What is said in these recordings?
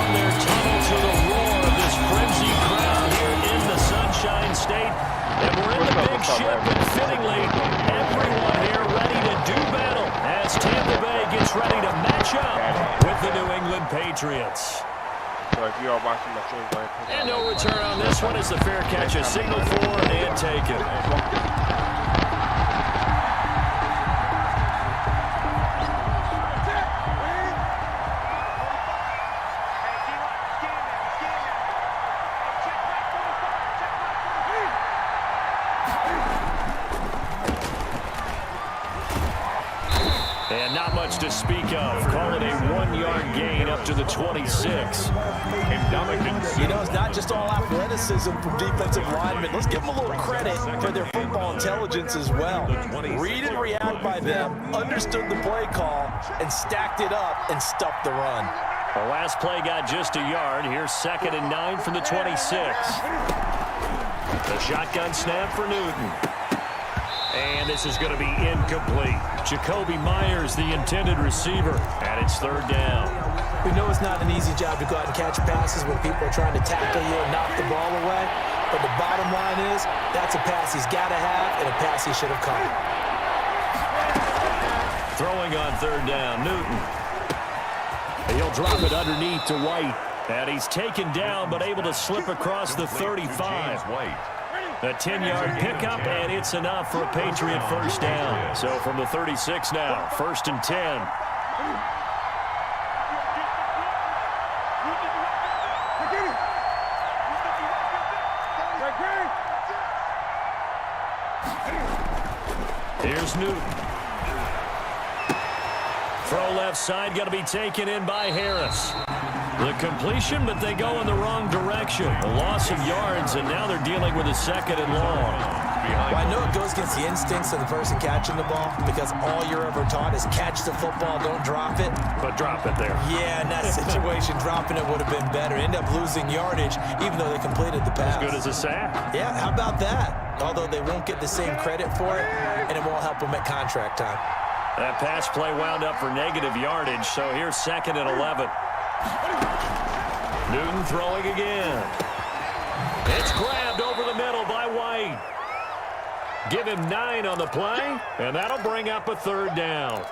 from their tunnel to the roar of this frenzied crowd here in the Sunshine State. And we're in the big ship, and fittingly, everyone here ready to do battle as Tampa Bay gets ready to match up with the New England Patriots. So if you are watching the show, and no return on this one as the fair catch is signaled for and taken. And not much to speak of. Call it a 1-yard gain up to the 26. You know, it's not just all athleticism from defensive linemen. Let's give them a little credit for their football intelligence as well. Read and react by them, understood the play call, and stacked it up and stuffed the run. The last play got just a yard. Here's 2nd and 9 from the 26. The shotgun snap for Newton. And this is going to be incomplete. Jacoby Myers, the intended receiver, and it's 3rd down. We know it's not an easy job to go out and catch passes when people are trying to tackle you and knock the ball away. But the bottom line is, that's a pass he's got to have and a pass he should have caught. Throwing on 3rd down, Newton. He'll drop it underneath to White. And he's taken down, but able to slip across the 35. A 10-yard pickup, and it's enough for a Patriot 1st down. So from the 36 now, 1st and 10. Here's Newton. Throw left side, going to be taken in by Harris. The completion, but they go in the wrong direction. A loss of yards, and now they're dealing with a 2nd and long. Well, I know it goes against the instincts of the person catching the ball because all you're ever taught is catch the football, don't drop it. But drop it there. Yeah, in that situation, dropping it would have been better. End up losing yardage, even though they completed the pass. As good as a sack. Yeah, how about that? Although they won't get the same credit for it, and it won't help them at contract time. That pass play wound up for negative yardage, so here's 2nd and 11. Newton throwing again. It's grabbed over the middle by White. Give him 9 on the play, and that'll bring up a 3rd down.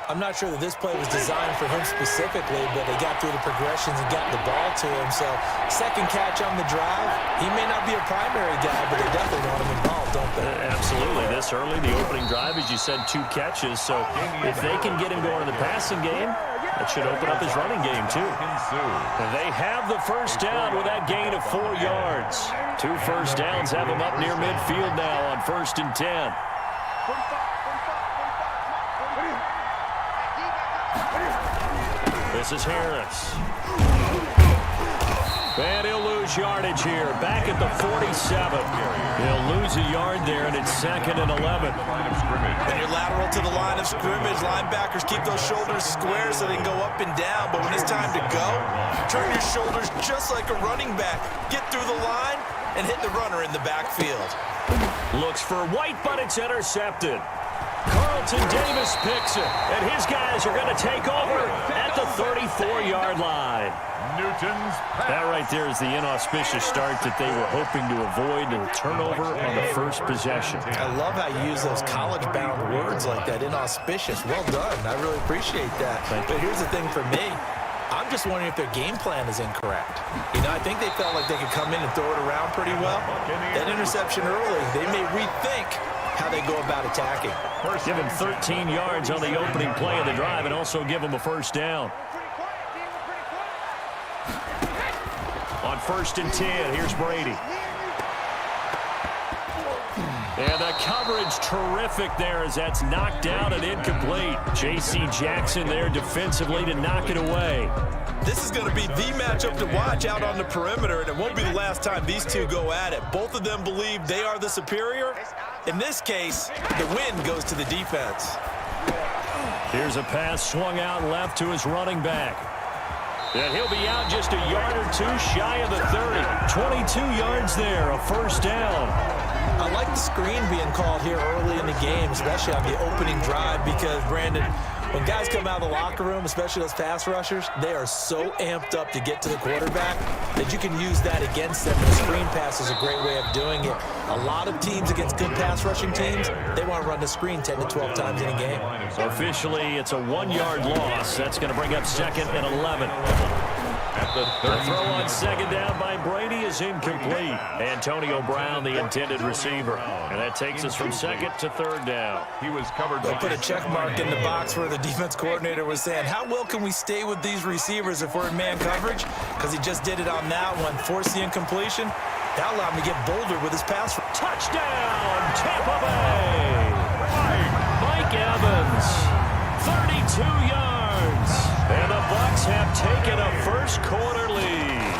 I'm not sure that this play was designed for him specifically, but they got through the progressions and got the ball to him. So, 2nd catch on the drive. He may not be a primary guy, but they definitely want him involved, don't they? Absolutely. This early, the opening drive, as you said, 2 catches. So, if they can get him going in the passing game, that should open up his running game, too. And they have the 1st down with that gain of 4 yards. 2 first downs have him up near midfield now on 1st and 10. This is Harris. And he'll lose yardage here. Back at the 47. He'll lose a yard there, and it's 2nd and 11. When you're lateral to the line of scrimmage, linebackers keep those shoulders square so they can go up and down. But when it's time to go, turn your shoulders just like a running back. Get through the line and hit the runner in the backfield. Looks for White, but it's intercepted. Carlton Davis picks it, and his guys are going to take over at the 34-yard line. That right there is the inauspicious start that they were hoping to avoid, and a turnover on the 1st possession. I love how you use those college-bound words like that, inauspicious. Well done. I really appreciate that. But here's the thing for me. I'm just wondering if their game plan is incorrect. You know, I think they felt like they could come in and throw it around pretty well. That interception early, they may rethink how they go about attacking. Give him 13 yards on the opening play of the drive and also give him a 1st down. On 1st and 10, here's Brady. And the coverage terrific there as that's knocked down and incomplete. J.C. Jackson there defensively to knock it away. This is going to be the matchup to watch out on the perimeter, and it won't be the last time these two go at it. Both of them believe they are the superior. In this case, the win goes to the defense. Here's a pass swung out left to his running back. And he'll be out just a yard or 2 shy of the 30. 22 yards there, a 1st down. I like the screen being called here early in the game, especially on the opening drive, because, Brandon, When guys come out of the locker room, especially those pass rushers, they are so amped up to get to the quarterback that you can use that against them. The screen pass is a great way of doing it. A lot of teams against good pass rushing teams, they want to run the screen 10 to 12 times in a game. Officially, it's a 1-yard loss. That's going to bring up 2nd and 11. The throw on 2nd down by Brady is incomplete. Antonio Brown, the intended receiver. And that takes us from 2nd to 3rd down. He was covered. They put a check mark in the box where the defense coordinator was saying, how well can we stay with these receivers if we're in man coverage? Because he just did it on that one, forced the incompletion. That allowed him to get bolder with his pass. Touchdown, Tampa Bay! Mike Evans, 32 yards. And the Bucs have taken a first-quarter lead.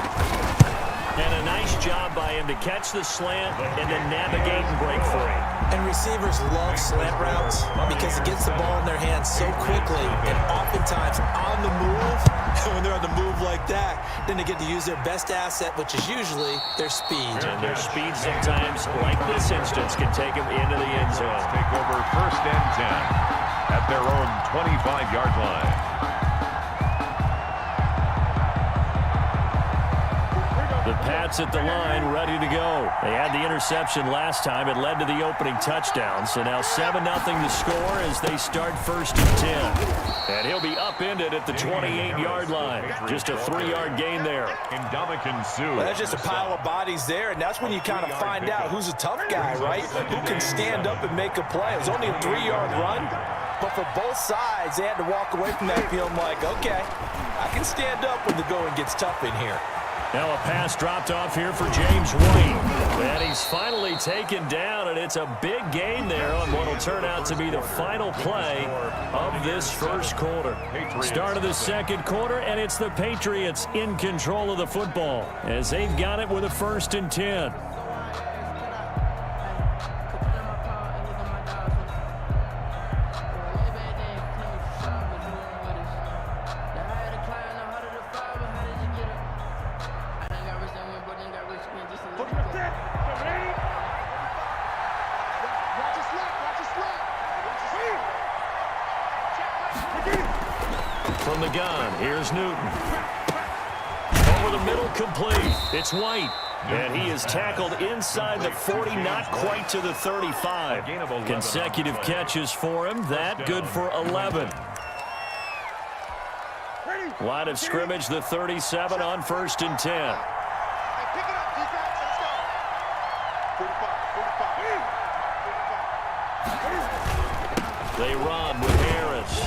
And a nice job by him to catch the slant and to navigate and break free. And receivers love slant routes because it gets the ball in their hands so quickly and oftentimes on the move. And when they're on the move like that, then they get to use their best asset, which is usually their speed. And their speed sometimes, like this instance, can take them into the end zone. Take over 1st and 10 at their own 25-yard line. The Pats at the line, ready to go. They had the interception last time. It led to the opening touchdown. So now 7-0 to score as they start 1st and 10. And he'll be upended at the 28-yard line. Just a 3-yard gain there. Well, that's just a pile of bodies there, and that's when you kind of find out who's a tough guy, right? Who can stand up and make a play. It was only a 3-yard run, but for both sides, they had to walk away from that feeling like, okay, I can stand up when the going gets tough in here. Now a pass dropped off here for James White. And he's finally taken down, and it's a big gain there on what will turn out to be the final play of this first quarter. Start of the 2nd quarter, and it's the Patriots in control of the football as they've got it with a 1st and 10. From the gun, here's Newton. Over the middle, complete. It's White. And he is tackled inside the 40, not quite to the 35. Consecutive catches for him. That good for 11. Line of scrimmage, the 37 on 1st and 10. They run with Harris.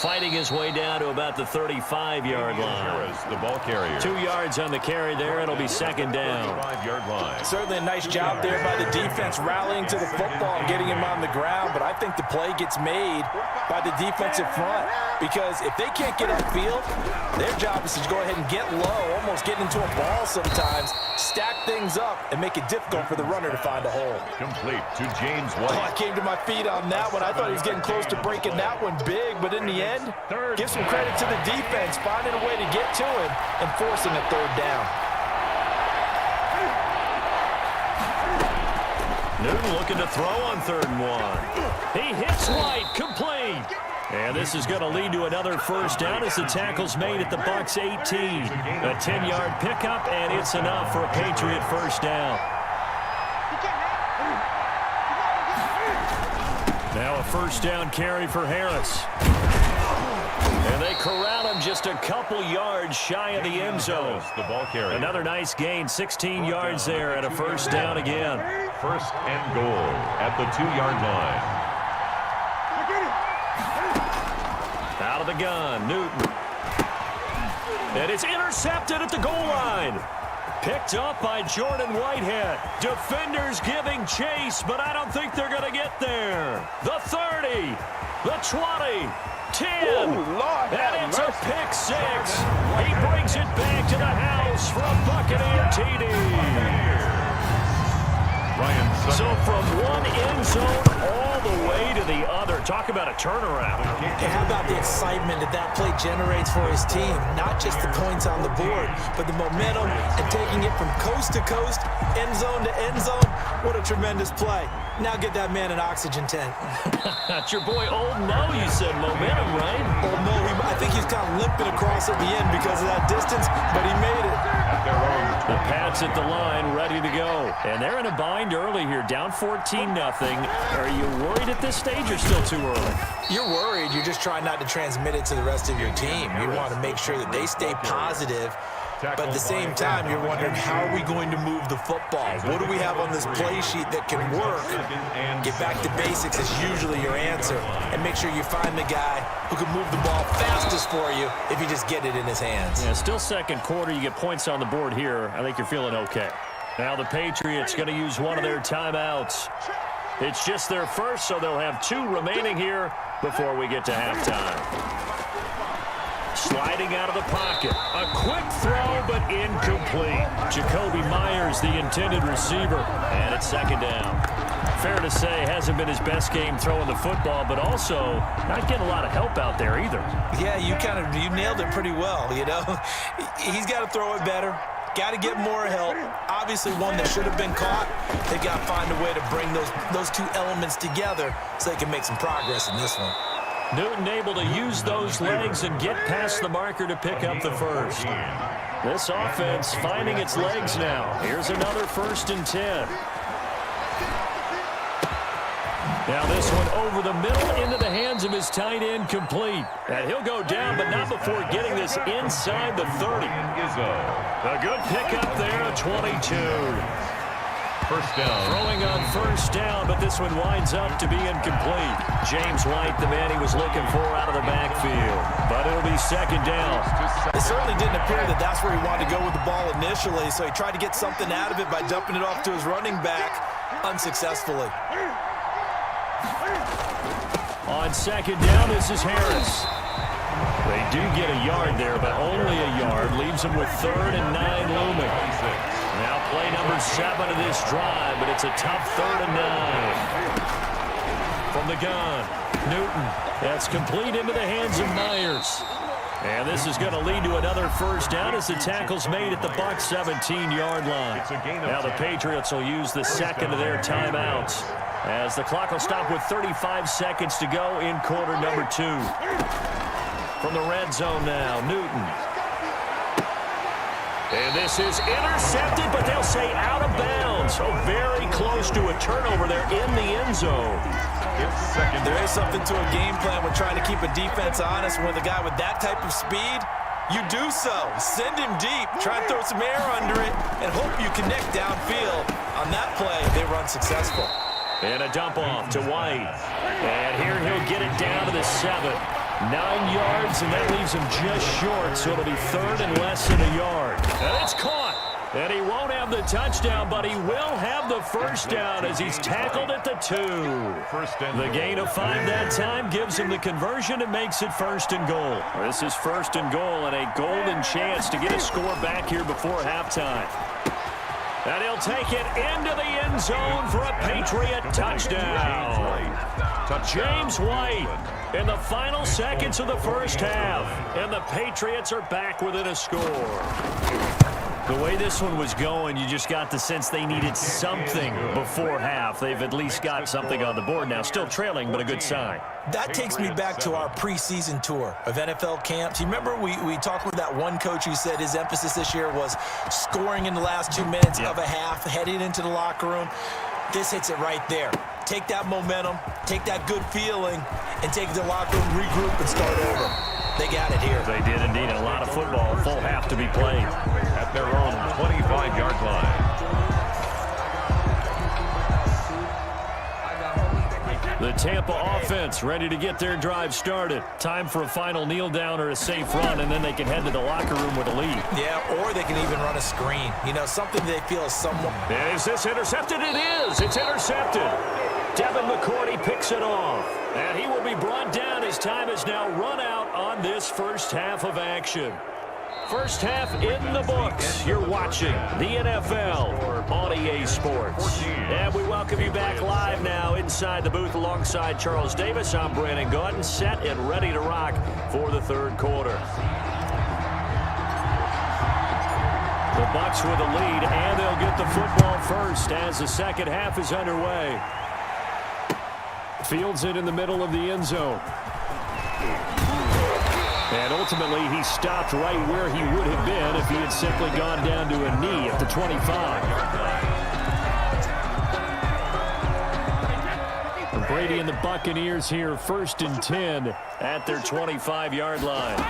Fighting his way down to about the 35-yard line. The ball carrier. 2 yards on the carry there. It'll be 2nd down. 5-yard line. Certainly a nice job there by the defense rallying to the football and getting him on the ground, but I think the play gets made by the defensive front because if they can't get upfield, their job is to go ahead and get low, almost get into a ball sometimes, stack things up, and make it difficult for the runner to find a hole. Complete to James White. Oh, I came to my feet on that one. I thought he was getting close to breaking that one big, but in the end, give some credit to the defense, finding a way to get to him and forcing a 3rd down. Newton looking to throw on 3rd and 1. He hits White, complete. And this is going to lead to another 1st down as the tackle's made at the Bucs 18. A 10-yard pickup, and it's enough for a Patriot 1st down. Now a 1st down carry for Harris. And they corral him just a couple yards shy of the end zone. The ball carrier. Another nice gain, 16 yards there, and a 1st down again. 1st and goal at the 2-yard line. Out of the gun, Newton. And it's intercepted at the goal line. Picked up by Jordan Whitehead. Defenders giving chase, but I don't think they're going to get there. The 30, the 20, 10, and it's a pick 6. He brings it back to the house for a Buccaneer TD. So from one end zone all the way to the other. Talk about a turnaround. And how about the excitement that play generates for his team? Not just the points on the board, but the momentum and taking it from coast to coast, end zone to end zone. What a tremendous play. Now get that man an oxygen tent. That's your boy Old Mo. You said momentum, right? Old Mo, I think he's kind of limping across at the end because of that distance, but he made it. The Pats at the line, ready to go. And they're in a bind early here, down 14-0. Are you worried at this stage or still too early? You're worried. You're just trying not to transmit it to the rest of your team. You want to make sure that they stay positive. But at the same time, you're wondering, how are we going to move the football? What do we have on this play sheet that can work? Get back to basics is usually your answer. And make sure you find the guy who can move the ball fastest for you if you just get it in his hands. Yeah, still second quarter. You get points on the board here. I think you're feeling okay. Now the Patriots going to use one of their timeouts. It's just their first, so they'll have 2 remaining here before we get to halftime. Sliding out of the pocket. A quick throw, but incomplete. Jacoby Myers, the intended receiver. And it's second down. Fair to say, hasn't been his best game throwing the football, but also not getting a lot of help out there either. Yeah, you nailed it pretty well, you know. He's got to throw it better. Got to get more help. Obviously one that should have been caught. They got to find a way to bring those 2 elements together so they can make some progress in this one. Newton able to use those legs and get past the marker to pick up the first. This offense finding its legs now. Here's another 1st and 10. Now this one over the middle into the hands of his tight end, complete. And he'll go down, but not before getting this inside the 30. A good pickup there, a 22. First down. Throwing on first down, but this one winds up to be incomplete. James White, the man he was looking for out of the backfield. But it'll be second down. It certainly didn't appear that that's where he wanted to go with the ball initially, so he tried to get something out of it by dumping it off to his running back unsuccessfully. On second down, this is Harris. They do get a yard there, but only a yard. Leaves them with 3rd and 9 looming. Now play number 7 of this drive, but it's a tough 3rd and 9. From the gun, Newton. That's complete into the hands of Myers. And this is going to lead to another first down as the tackle's made at the Bucs 17-yard line. Now the Patriots will use the second of their timeouts as the clock will stop with 35 seconds to go in quarter number 2. From the red zone now, Newton. And this is intercepted, but they'll say out of bounds. So very close to a turnover there in the end zone. There is something to a game plan with trying to keep a defense honest. With a guy with that type of speed, you do so. Send him deep. Try and throw some air under it and hope you connect downfield. On that play, they were unsuccessful. And a dump off to White. And here he'll get it down to the 7. 9 yards, and that leaves him just short, so it'll be 3rd and less than a yard. And it's caught. And he won't have the touchdown, but he will have the first down as he's tackled at the 2. The gain of 5 that time gives him the conversion and makes it 1st and goal. This is 1st and goal and a golden chance to get a score back here before halftime. And he'll take it into the end zone for a Patriot touchdown. James White in the final seconds of the first half. And the Patriots are back within a score. The way this one was going, you just got the sense they needed something before half. They've at least got something on the board now. Still trailing, but a good sign. That takes me back to our preseason tour of NFL camps. You remember we talked with that one coach who said his emphasis this year was scoring in the last 2 minutes of a half, heading into the locker room. This hits it right there. Take that momentum, take that good feeling, and take it to the locker room, regroup, and start over. They got it here. They did indeed. A lot of football, full half to be played. At their own 25-yard line. The Tampa offense ready to get their drive started. Time for a final kneel down or a safe run, and then they can head to the locker room with a lead. Yeah, or they can even run a screen. You know, something they feel is somewhat. Is this intercepted? It is. It's intercepted. Devin McCourty picks it off. And he will be brought down as time is now run out on this first half of action. First half in the books. You're watching the NFL on EA Sports. And we welcome you back live now inside the booth alongside Charles Davis. I'm Brandon Gaudin, set and ready to rock for the third quarter. The Bucs with a lead, and they'll get the football first as the second half is underway. Fields it in the middle of the end zone. And ultimately, he stopped right where he would have been if he had simply gone down to a knee at the 25. Brady and the Buccaneers here, 1st and 10 at their 25-yard line.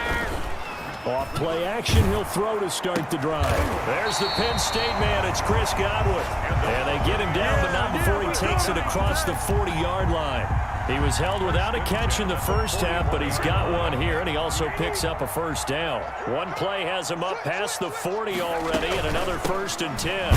Off play action, he'll throw to start the drive. There's the Penn State man, it's Chris Godwin. And they get him down, but not before he takes it across the 40-yard line. He was held without a catch in the first half, but he's got one here, and he also picks up a first down. One play has him up past the 40 already, and another 1st and 10.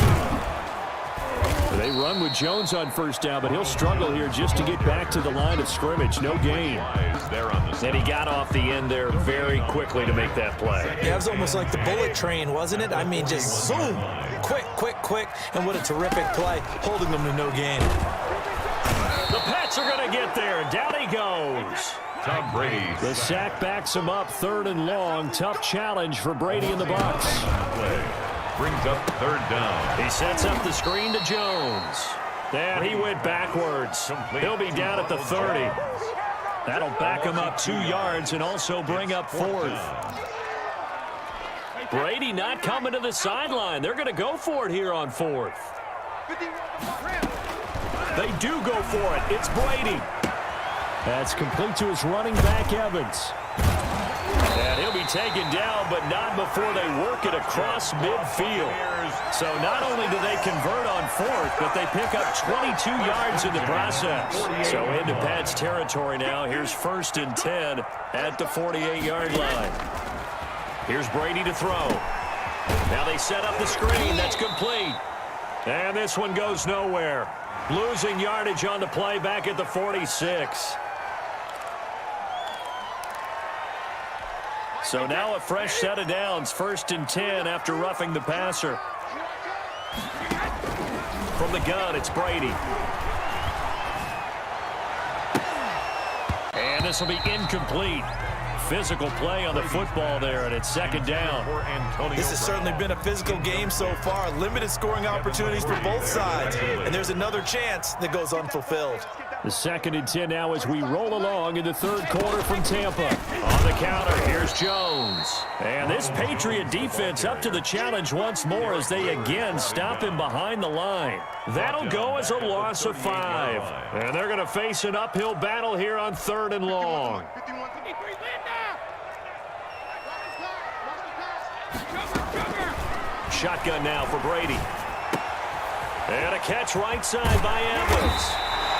They run with Jones on first down, but he'll struggle here just to get back to the line of scrimmage. No gain. And he got off the end there very quickly to make that play. Yeah, it was almost like the bullet train, wasn't it? I mean, just zoom. Quick, quick, quick. And what a terrific play, holding them to no gain. The Pats are going to get there, and down he goes. Tom Brady. The sack backs him up, 3rd and long. Tough challenge for Brady and the Bucs. Brings up 3rd down. He sets up the screen to Jones. And he went backwards. He'll be down at the 30. That'll back him up 2 yards and also bring up 4th. Brady not coming to the sideline. They're going to go for it here on 4th. They do go for it. It's Brady. That's complete to his running back, Evans. And he'll be taken down, but not before they work it across midfield. So not only do they convert on 4th, but they pick up 22 yards in the process. So into Pats territory now. Here's 1st and 10 at the 48-yard line. Here's Brady to throw. Now they set up the screen. That's complete. And this one goes nowhere. Losing yardage on the play back at the 46. So now a fresh set of downs, 1st and 10 after roughing the passer. From the gun, it's Brady. And this will be incomplete. Physical play on the football there, and it's 2nd down. This has certainly been a physical game so far. Limited scoring opportunities for both sides. And there's another chance that goes unfulfilled. The 2nd and 10 now as we roll along in the 3rd quarter from Tampa. On the counter, here's Jones. And this Patriot defense up to the challenge once more as they again stop him behind the line. That'll go as a loss of 5. And they're going to face an uphill battle here on 3rd and long. Shotgun now for Brady. And a catch right side by Evans.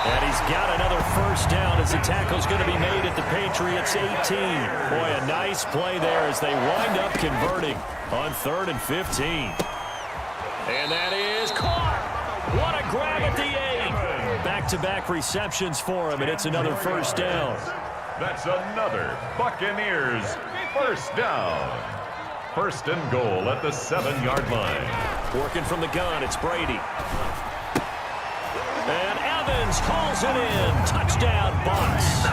And he's got another first down as the tackle's going to be made at the Patriots' 18. Boy, a nice play there as they wind up converting on 3rd and 15. And that is caught. What a grab at the 8. Back-to-back receptions for him, and it's another first down. That's another Buccaneers first down. 1st and goal at the 7-yard line. Working from the gun, it's Brady. And Evans hauls it in. Touchdown, Bucs.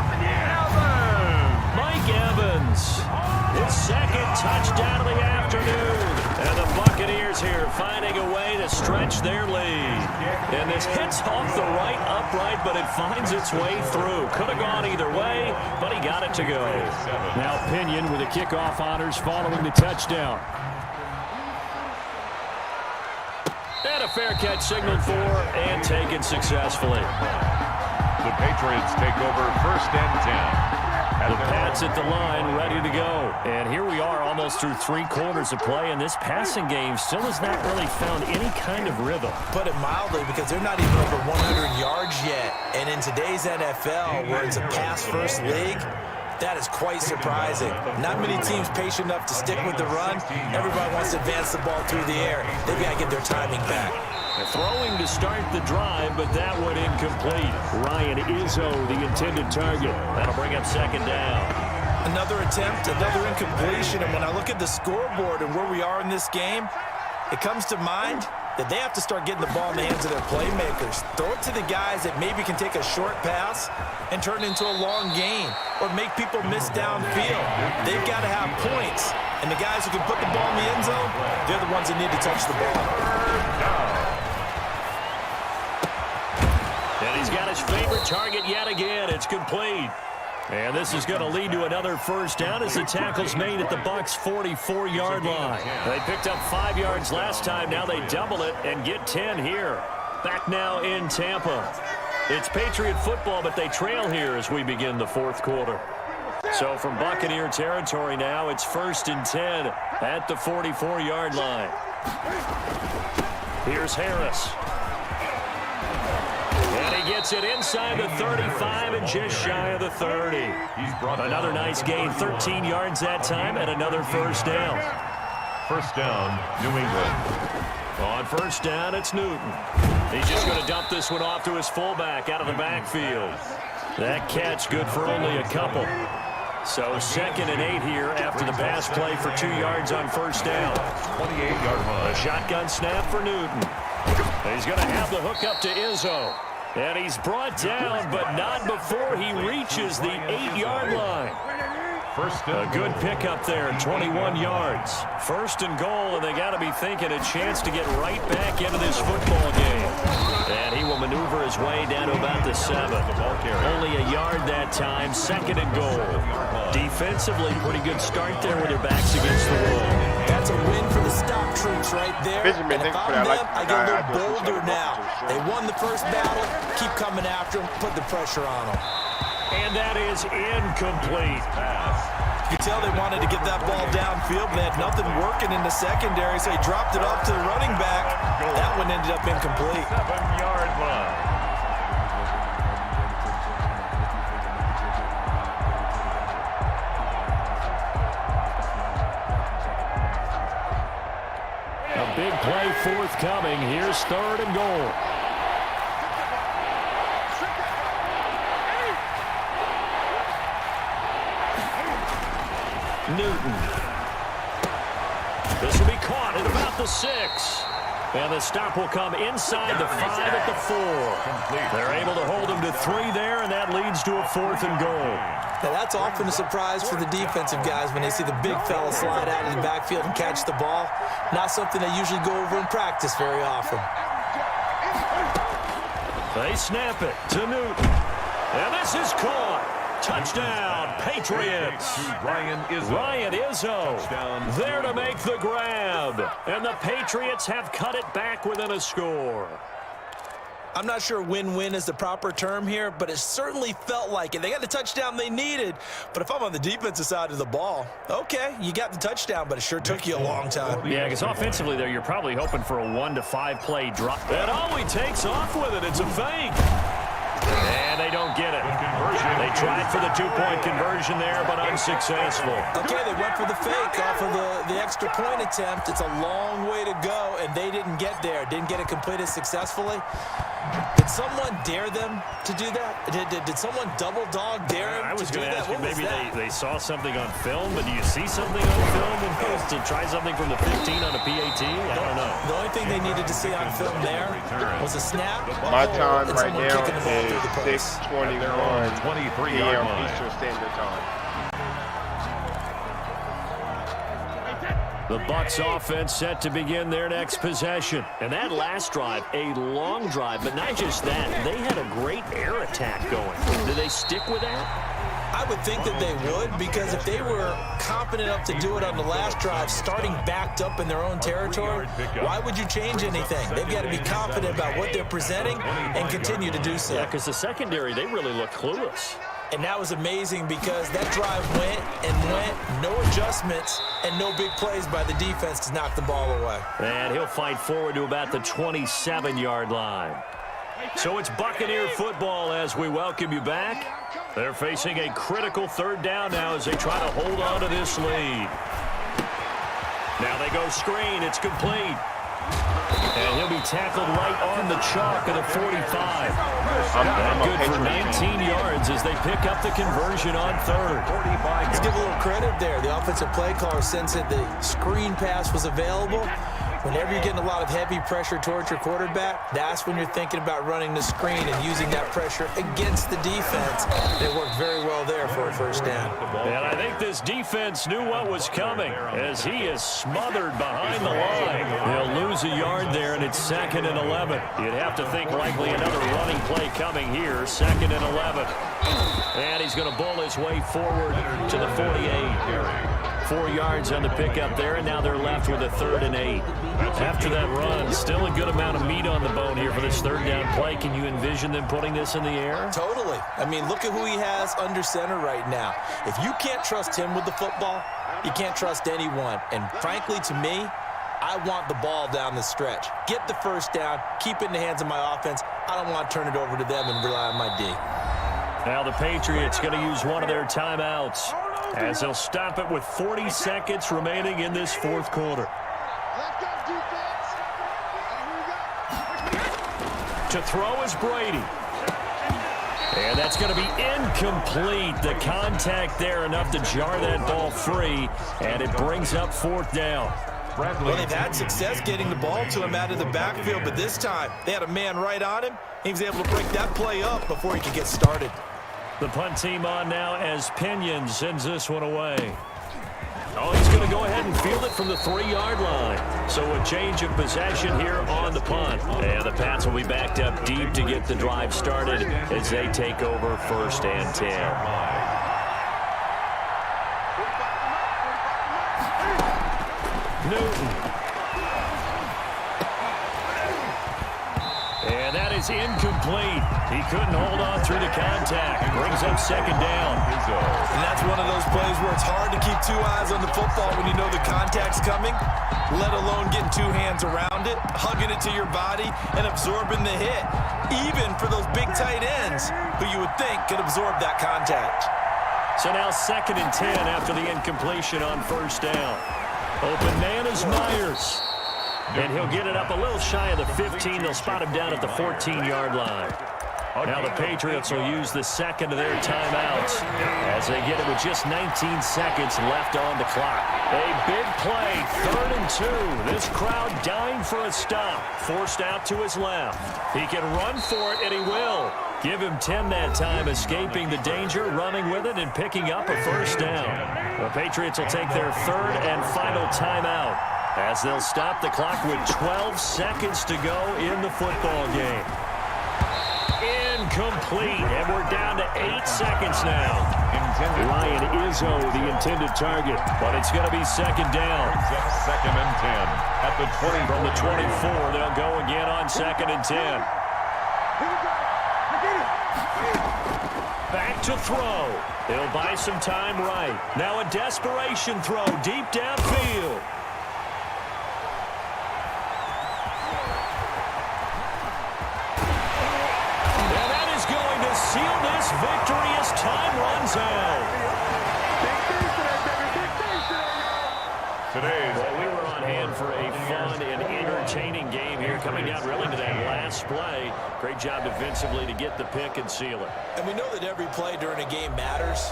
Mike Evans, his 2nd touchdown of the afternoon. And the Buccaneers here finding a way to stretch their lead. And this hits off the right upright, but it finds its way through. Could have gone either way, but he got it to go. Now Pinion with the kickoff honors following the touchdown. And a fair catch signaled for and taken successfully. The Patriots take over 1st and 10. The Pats at the line, ready to go. And here we are almost through 3 quarters of play, and this passing game still has not really found any kind of rhythm. Put it mildly, because they're not even over 100 yards yet. And in today's NFL, where it's a pass-first league, that is quite surprising. Not many teams patient enough to stick with the run. Everybody wants to advance the ball through the air. They've got to get their timing back. Throwing to start the drive, but that one incomplete. Ryan Izzo, the intended target. That'll bring up 2nd down. Another attempt, another incompletion, and when I look at the scoreboard and where we are in this game, it comes to mind that they have to start getting the ball in the hands of their playmakers. Throw it to the guys that maybe can take a short pass and turn it into a long gain or make people miss downfield. They've got to have points, and the guys who can put the ball in the end zone, they're the ones that need to touch the ball. And he's got his favorite target yet again. It's complete. And this is going to lead to another first down as the tackle's made at the Bucs' 44-yard line. They picked up 5 yards last time. Now they double it and get 10 here. Back now in Tampa. It's Patriot football, but they trail here as we begin the fourth quarter. So from Buccaneer territory now, it's 1st and 10 at the 44-yard line. Here's Harris. And he gets it inside the 35 and just shy of the 30. Another nice gain, 13 yards that time, and another first down. First down, New England. On first down, it's Newton. He's just going to dump this one off to his fullback out of the backfield. That catch good for only a couple. So 2nd and 8 here after the pass play for 2 yards on first down. 28-yard line. A shotgun snap for Newton. He's going to have the hook up to Izzo. And he's brought down, but not before he reaches the 8-yard line. A good pickup there, 21 yards. 1st and goal, and they got to be thinking a chance to get right back into this football game. And he will maneuver his way down to about the 7. Only a yard that time, 2nd and goal. Defensively, pretty good start there with their backs against the wall. That's a win for the stop troops right there. Benjamin, and if I'm them, I get a little bolder now. They won the first battle. Keep coming after them. Put the pressure on them. And that is incomplete. You can tell they wanted to get that ball downfield, but they had nothing working in the secondary, so he dropped it off to the running back. That one ended up incomplete. 7-yard line. A big play forthcoming. Here's 3rd and goal. Newton. This will be caught at about the 6. And the stop will come inside the 5 at the 4. They're able to hold him to 3 there, and that leads to a 4th and goal. Now, that's often a surprise for the defensive guys when they see the big fella slide out of the backfield and catch the ball. Not something they usually go over in practice very often. They snap it to Newton. And this is caught. Touchdown, Patriots. Ryan Izzo there to make the grab. And the Patriots have cut it back within a score. I'm not sure win-win is the proper term here, but it certainly felt like it. They got the touchdown they needed, but if I'm on the defensive side of the ball, okay, you got the touchdown, but it sure took you a long time. Yeah, because offensively there, you're probably hoping for a 1 to 5 play drop. And all he takes off with it, it's a fake. And they don't get it. They tried for the 2-point conversion there, but unsuccessful. Okay, they went for the fake off of the extra point attempt. It's a long way to go, and they didn't get there. Didn't get it completed successfully. Did someone dare them to do that? Did someone double dog dare them to do that? I was going to ask you, maybe they saw something on film, but do you see something on film and to try something from the 15 on a PAT? I don't know. The only thing they needed to see on film there was a snap. My time right now is 6:21 23-yard line. Eastern Standard Time. The Bucs offense set to begin their next possession. And that last drive, a long drive, but not just that. They had a great air attack going. Do they stick with that? I would think that they would, because if they were confident enough to do it on the last drive, starting backed up in their own territory, why would you change anything? They've got to be confident about what they're presenting and continue to do so. Yeah, because the secondary, they really look clueless. And that was amazing because that drive went and went, no adjustments, and no big plays by the defense to knock the ball away. And he'll fight forward to about the 27-yard line. So it's Buccaneer football as we welcome you back. They're facing a critical 3rd down now as they try to hold on to this lead. Now they go screen. It's complete. And he'll be tackled right on the chalk at the 45. And good for 19 yards as they pick up the conversion on third. Let's give a little credit there. The offensive play caller sensed that the screen pass was available. Whenever you're getting a lot of heavy pressure towards your quarterback, that's when you're thinking about running the screen and using that pressure against the defense. It worked very well there for a first down. And I think this defense knew what was coming as he is smothered behind the line. He'll lose a yard there, and it's 2nd and 11. You'd have to think likely another running play coming here, 2nd and 11. And he's going to bull his way forward to the 48. 4 yards on the pickup there, and now they're left with a 3rd and 8. After that run, still a good amount of meat on the bone here for this 3rd down play. Can you envision them putting this in the air? Totally. I mean, look at who he has under center right now. If you can't trust him with the football, you can't trust anyone. And frankly, to me, I want the ball down the stretch. Get the first down, keep it in the hands of my offense. I don't want to turn it over to them and rely on my D. Now the Patriots going to use one of their timeouts as they'll stop it with 40 seconds remaining in this 4th quarter. To throw is Brady. And that's going to be incomplete. The contact there enough to jar that ball free, and it brings up 4th down. Well, they've had success getting the ball to him out of the backfield, but this time they had a man right on him. He was able to break that play up before he could get started. The punt team on now as Pinion sends this one away. Oh, he's going to go ahead and field it from the 3-yard line. So a change of possession here on the punt. And the Pats will be backed up deep to get the drive started as they take over 1st and 10. Newton. And that is incomplete. He couldn't hold on through the contact. Brings up 2nd down. And that's one of those plays where it's hard to keep 2 eyes on the football when you know the contact's coming, let alone getting 2 hands around it, hugging it to your body, and absorbing the hit, even for those big tight ends who you would think could absorb that contact. So now 2nd and 10 after the incompletion on 1st down. Open man is Myers. And he'll get it up a little shy of the 15. They'll spot him down at the 14-yard line. Now the Patriots will use the 2nd of their timeouts as they get it with just 19 seconds left on the clock. A big play, 3rd and 2. This crowd dying for a stop. Forced out to his left. He can run for it, and he will. Give him 10 that time, escaping the danger, running with it, and picking up a 1st down. The Patriots will take their 3rd and final timeout as they'll stop the clock with 12 seconds to go in the football game. Incomplete, and we're down to 8 seconds now. Ryan Izzo, the intended target, but it's going to be 2nd down. 2nd and 10 at the 20. From the 24, they'll go again on 2nd and 10. Back to throw. They'll buy some time right. Now a desperation throw deep downfield. Seal this victory as time runs out. Well, we were on hand for a fun and entertaining game here, coming down really to that last play. Great job defensively to get the pick and seal it. And we know that every play during a game matters.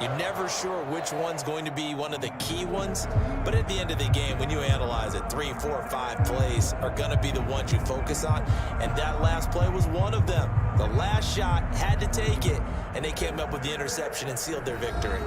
You're never sure which one's going to be one of the key ones. But at the end of the game, when you analyze it, 3, 4, 5 plays are going to be the ones you focus on. And that last play was one of them. The last shot had to take it, and they came up with the interception and sealed their victory.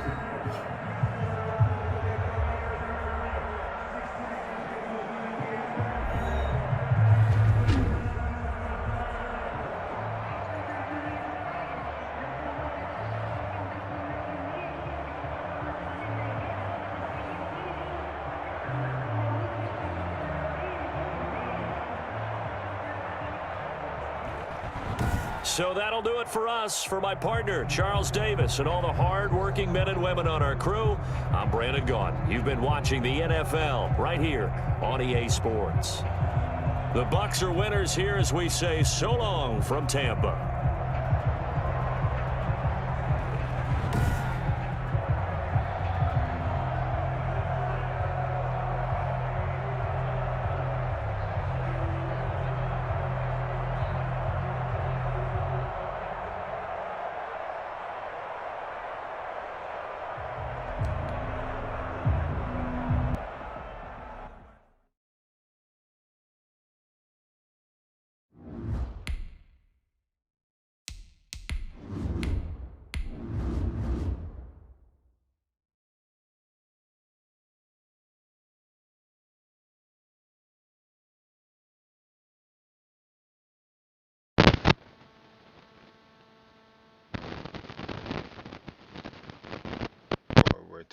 So that'll do it for us. For my partner, Charles Davis, and all the hard-working men and women on our crew, I'm Brandon Gaudin. You've been watching the NFL right here on EA Sports. The Bucs are winners here as we say so long from Tampa.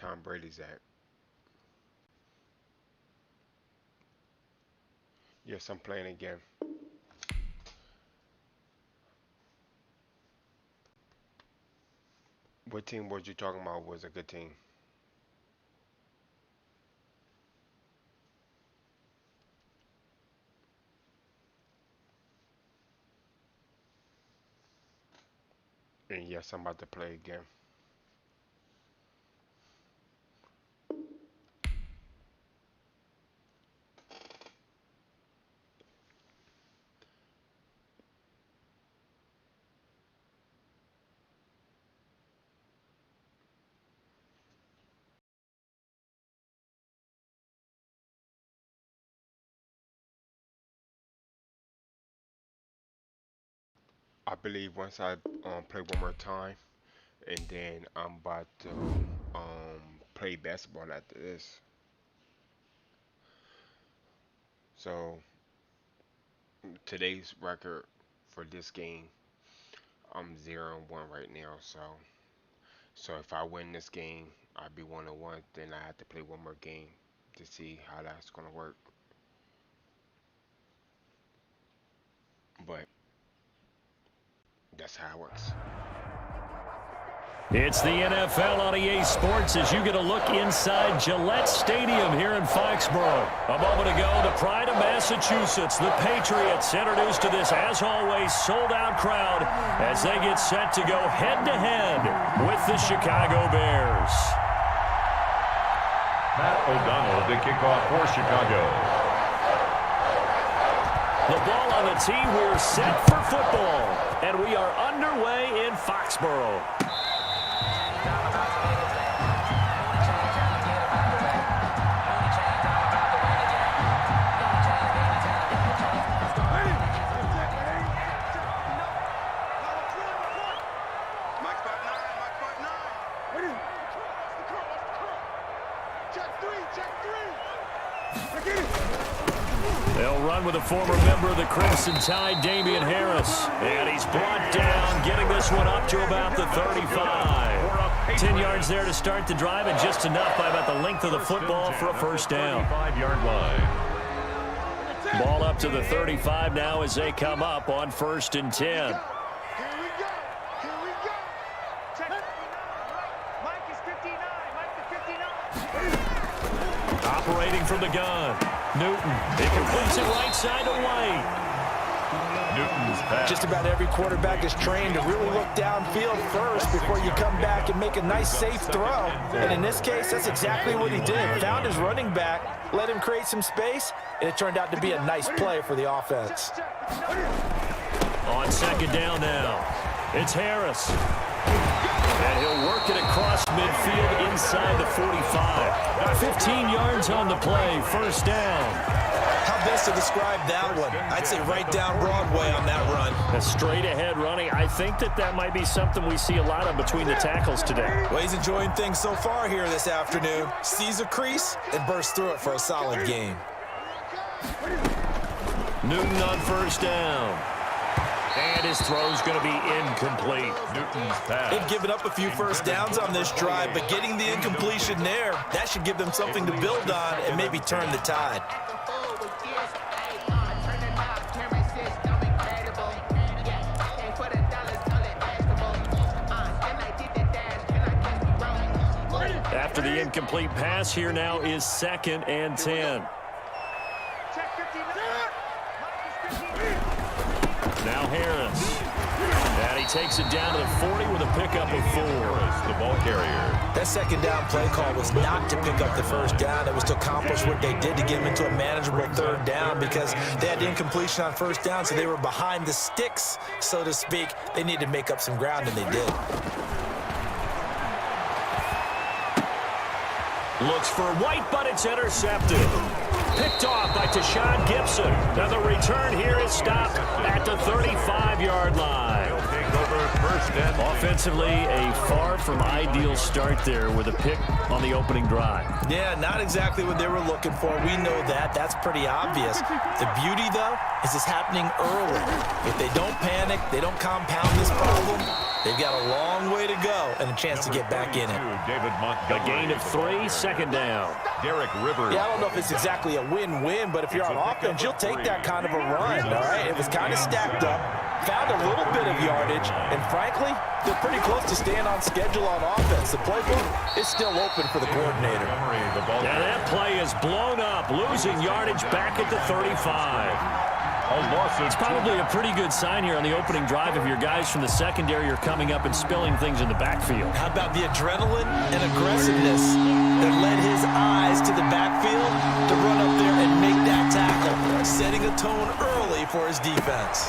Tom Brady's at. Yes, I'm playing again. What team was you talking about was a good team? And yes, I'm about to play again. I believe once I play one more time, and then I'm about to play basketball after this. So today's record for this game, I'm 0-1 right now. So if I win this game, I'd be 1-1. Then I have to play one more game to see how that's gonna work. But that's how it works. It's the NFL on EA Sports as you get a look inside Gillette Stadium here in Foxborough. A moment ago, the pride of Massachusetts, the Patriots, introduced to this, as always, sold-out crowd as they get set to go head-to-head with the Chicago Bears. Matt O'Donnell to kick off for Chicago. The ball on the tee, we're set for football, and we are underway in Foxborough. They'll run with a former member of the Crimson Tide, Damian Harris. And he's brought down, getting this one up to about the 35. 10 yards there to start the drive, and just enough by about the length of the football for a first down. 35-yard line. Ball up to the 35 now as they come up on 1st and 10. Operating from the gun. Newton. He completes it right side to White. Newton's pass. Just about every quarterback is trained to really look downfield first before you come back and make a nice, safe throw. And in this case, that's exactly what he did. Found his running back, let him create some space, and it turned out to be a nice play for the offense. On 2nd down now, it's Harris. And he'll work it across midfield inside the 45. 15 yards on the play, first down. How best to describe that one? I'd say right down Broadway on that run. A straight ahead running. I think that might be something we see a lot of between the tackles today. Well, he's enjoying things so far here this afternoon. Sees a crease and bursts through it for a solid game. Newton on 1st down. And his throw's going to be incomplete. Newton's pass. They've given up a few first downs on this drive, but getting the incompletion there, that should give them something to build on and maybe turn the tide. After the incomplete pass, here now is 2nd and 10. Now Harris. And he takes it down to the 40 with a pickup of 4. The ball carrier. That 2nd down play call was not to pick up the first down. It was to accomplish what they did to get them into a manageable 3rd down because they had incompletion on 1st down, so they were behind the sticks, so to speak. They needed to make up some ground, and they did. Looks for White, but it's intercepted. Picked off by Tashawn Gibson. Now the return here is stopped at the 35-yard line. He'll take the another first and 10. Offensively, a far from ideal start there with a pick on the opening drive. Yeah, not exactly what they were looking for. We know that. That's pretty obvious. The beauty, though, is it's happening early. If they don't panic, they don't compound this problem, they've got a long way to go and a chance to get back in it. A gain of 3, second down. Derek Rivers. Yeah, I don't know if it's exactly a win-win, but if you're on offense, you'll take that kind of a run, all right? It was kind of stacked up, found a little bit of yardage, and frankly, they're pretty close to staying on schedule on offense. The playbook is still open for the coordinator. Yeah, that play is blown up, losing yardage back at the 35. It's probably a pretty good sign here on the opening drive if your guys from the secondary are coming up and spilling things in the backfield. How about the adrenaline and aggressiveness that led his eyes to the backfield to run up there and make that tackle, setting a tone early for his defense.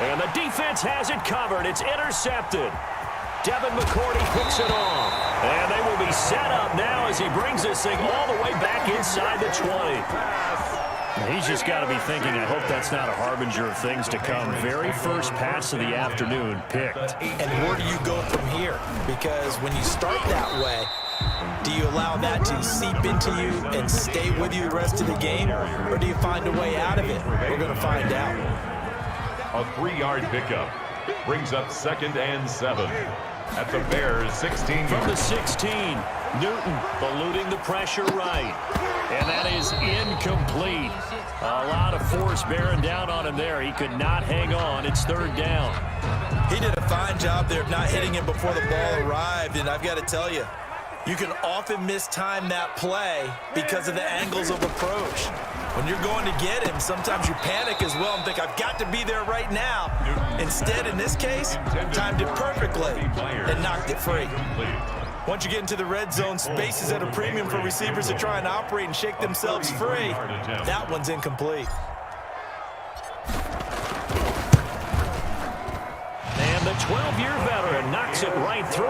And the defense has it covered. It's intercepted. Devin McCourty picks it off. And they will be set up now as he brings this thing all the way back inside the 20. He's just got to be thinking, I hope that's not a harbinger of things to come. Very first pass of the afternoon picked. And where do you go from here? Because when you start that way, do you allow that to seep into you and stay with you the rest of the game? Or do you find a way out of it? We're going to find out. A 3-yard pickup brings up 2nd and 7 at the Bears' 16. From the 16, Newton eluding the pressure right. And that is incomplete. A lot of force bearing down on him there. He could not hang on. It's 3rd down. He did a fine job there of not hitting him before the ball arrived. And I've got to tell you, you can often mistime that play because of the angles of approach. When you're going to get him, sometimes you panic as well and think, I've got to be there right now. Instead, in this case, timed it perfectly and knocked it free. Once you get into the red zone, space is at a premium for receivers to try and operate and shake themselves free. That one's incomplete. And the 12-year veteran knocks it right through.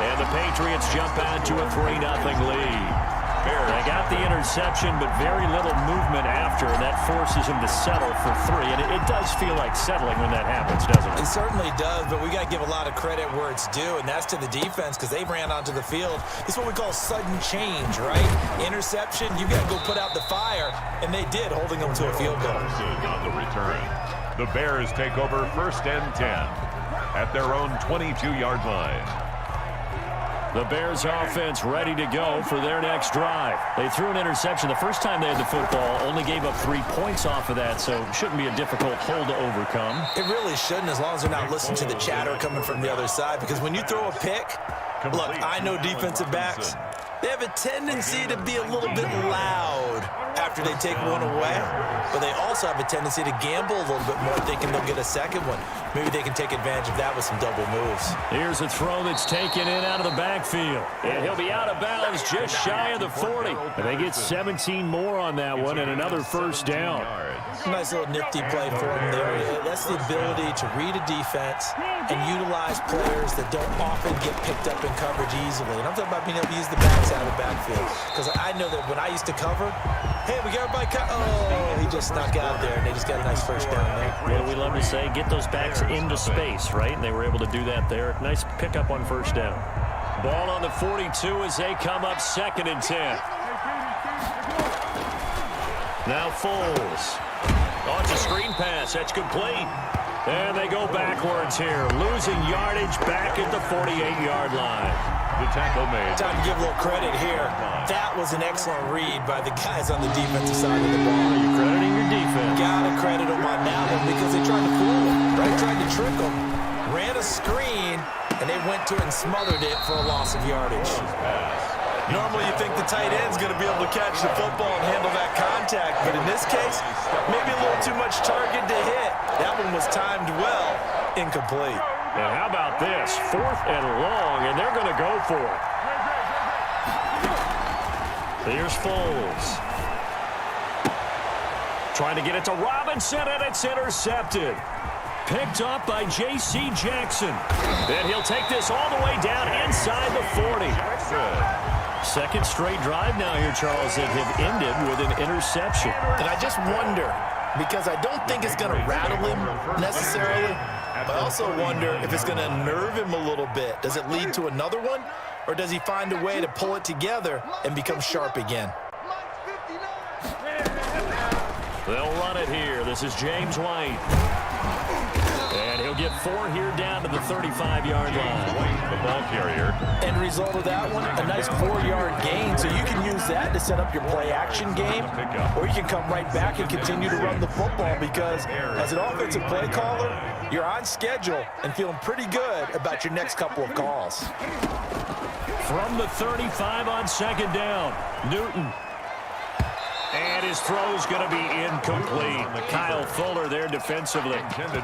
And the Patriots jump out to a 3-0 lead. They got the interception, but very little movement after, and that forces him to settle for 3. And it does feel like settling when that happens, doesn't it? It certainly does, but we got to give a lot of credit where it's due, and that's to the defense because they ran onto the field. It's what we call sudden change, right? Interception, you got to go put out the fire, and they did, holding them to a field goal. On the return, the Bears take over 1st and 10 at their own 22-yard line. The Bears offense ready to go for their next drive. They threw an interception the first time they had the football, only gave up 3 points off of that, so it shouldn't be a difficult hole to overcome. It really shouldn't, as long as they're not listening to the chatter coming from the other side, because when you throw a pick, look, I know defensive backs, they have a tendency to be a little bit loud after they take one away, but they also have a tendency to gamble a little bit more, thinking they'll get a second one. Maybe they can take advantage of that with some double moves. Here's a throw that's taken in out of the backfield. And he'll be out of bounds just shy of the 40. But they get 17 more on that one and another 1st down. Nice little nifty play for him there. That's the ability to read a defense and utilize players that don't often get picked up in coverage easily. And I'm talking about being able to use the backs out of the backfield. Because I know that when I used to cover, hey, we got everybody oh, he just snuck out there, and they just got a nice 1st down there. What do we love to say? Get those backs into space, right? And they were able to do that there. Nice pickup on 1st down. Ball on the 42 as they come up 2nd and 10. Now Foles. Launch a screen pass. That's complete. And they go backwards here. Losing yardage back at the 48-yard line. The tackle made. Time to give a little credit here. That was an excellent read by the guys on the defensive side of the ball. You're crediting your defense. Gotta credit them on that one because they tried to fool him, right? Tried to trick him. Ran a screen, and they went to it and smothered it for a loss of yardage. Normally you think the tight end's going to be able to catch the football and handle that contact, but in this case, maybe a little too much target to hit. That one was timed well, incomplete. And how about this? 4th and long, and they're going to go for it. Here's Foles. Trying to get it to Robinson, and it's intercepted. Picked up by J.C. Jackson. And he'll take this all the way down inside the 40. Second straight drive now here, Charles, that have ended with an interception. And I just wonder, because I don't think it's going to rattle him necessarily, I also wonder if it's going to unnerve him a little bit. Does it lead to another one, or does he find a way to pull it together and become sharp again? They'll run it here. This is James White. And he'll get 4 here down to the 35-yard line. White, the ball carrier. End result of that one, a nice 4-yard gain. So you can use that to set up your play-action game, or you can come right back and continue to run the football because as an offensive play caller, you're on schedule and feeling pretty good about your next couple of calls. From the 35 on second down, Newton. And his throw's going to be incomplete. Kyle Fuller there defensively.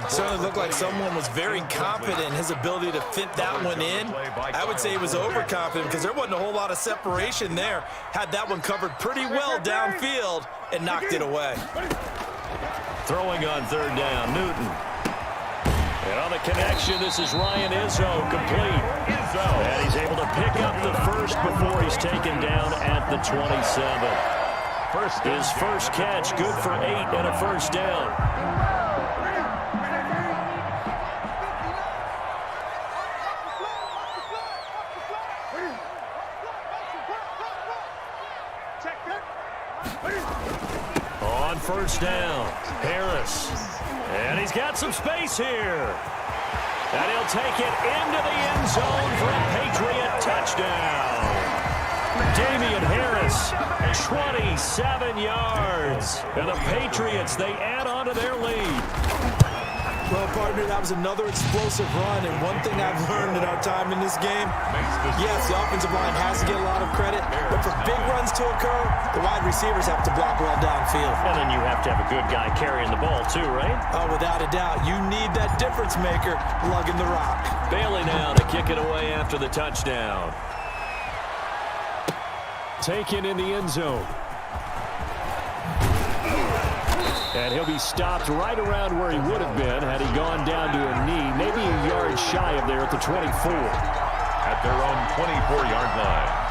Certainly looked like someone was very confident in his ability to fit that one in. I would say he was overconfident because there wasn't a whole lot of separation there. Had that one covered pretty well downfield and knocked it away. Throwing on third down, Newton. And on the connection, this is Ryan Izzo, complete. And he's able to pick up the first before he's taken down at the 27. His first catch, good for 8 and a first down. On first down, Harris. And he's got some space here. And he'll take it into the end zone for a Patriot touchdown. Damian Harris, 27 yards. And the Patriots, they add on to their lead. Well, partner, that was another explosive run. And one thing I've learned in our time in this game, yes, the offensive line has to get a lot of credit. But for big runs to occur, the wide receivers have to block well downfield. And then you have to have a good guy carrying the ball too, right? Oh, without a doubt. You need that difference maker lugging the rock. Bailey now to kick it away after the touchdown. Taken in the end zone. And he'll be stopped right around where he would have been had he gone down to a knee, maybe a yard shy of there at the 24. At their own 24-yard line.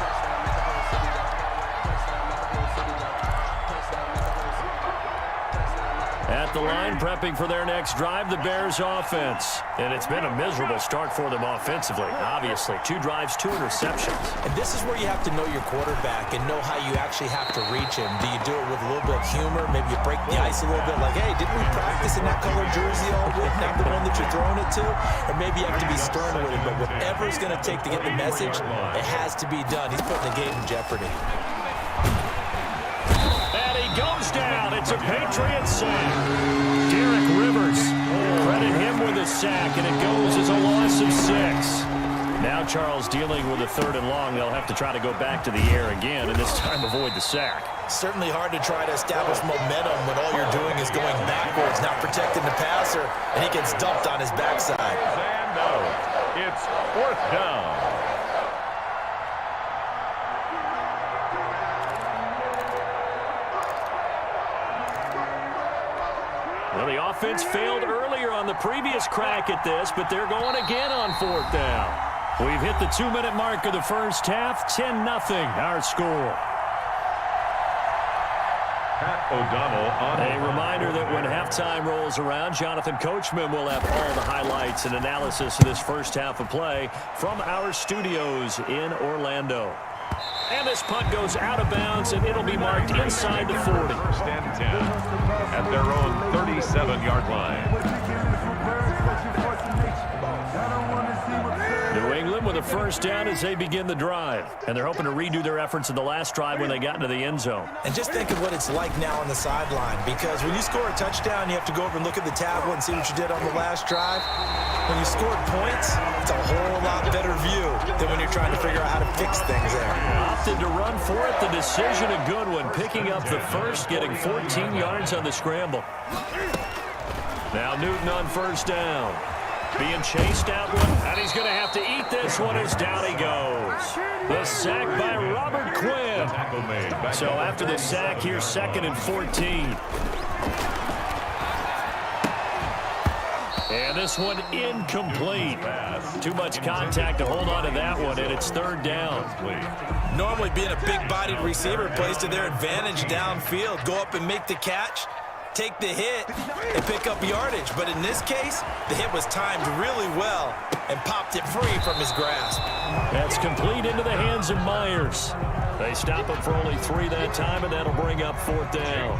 At the line, prepping for their next drive, the Bears offense. And it's been a miserable start for them offensively, obviously. 2 drives, 2 interceptions. And this is where you have to know your quarterback and know how you actually have to reach him. Do you do it with a little bit of humor? Maybe you break the ice a little bit like, hey, didn't we practice in that color jersey all week, not the one that you're throwing it to? Or maybe you have to be stern with him. But whatever it's going to take to get the message, it has to be done. He's putting the game in jeopardy. Goes down. It's a Patriot sack. Derek Rivers. Credit him with a sack, and it goes as a loss of 6. Now Charles dealing with a 3rd and long. They'll have to try to go back to the air again, and this time avoid the sack. Certainly hard to try to establish momentum when all you're doing is going backwards, not protecting the passer, and he gets dumped on his backside. And no, it's 4th down. Well, the offense failed earlier on the previous crack at this, but they're going again on 4th down. We've hit the 2-minute mark of the first half. 10-0 our score. Pat O'Donnell on a reminder that when halftime rolls around, Jonathan Coachman will have all the highlights and analysis of this first half of play from our studios in Orlando. And this punt goes out of bounds, and it'll be marked inside the 40. First and 10 at their own 37-yard line. New England with a first down as they begin the drive. And they're hoping to redo their efforts in the last drive when they got into the end zone. And just think of what it's like now on the sideline, because when you score a touchdown, you have to go over and look at the tablet and see what you did on the last drive. When you scored points, it's a whole lot better view than when you're trying to figure out how to fix things there. Opted to run for it. The decision a good one. Picking up the first, getting 14 yards on the scramble. Now Newton on first down. Being chased out one, and he's going to have to eat this one as down he goes. The sack by Robert Quinn. So after the sack, here's 2nd and 14. And this one incomplete. Too much contact to hold on to that one, and it's 3rd down. Normally being a big-bodied receiver plays to their advantage downfield. Go up and make the catch. take the hit and pick up yardage. But in this case, the hit was timed really well and popped it free from his grasp. That's complete into the hands of Myers. They stop him for only 3 that time, and that'll bring up 4th down.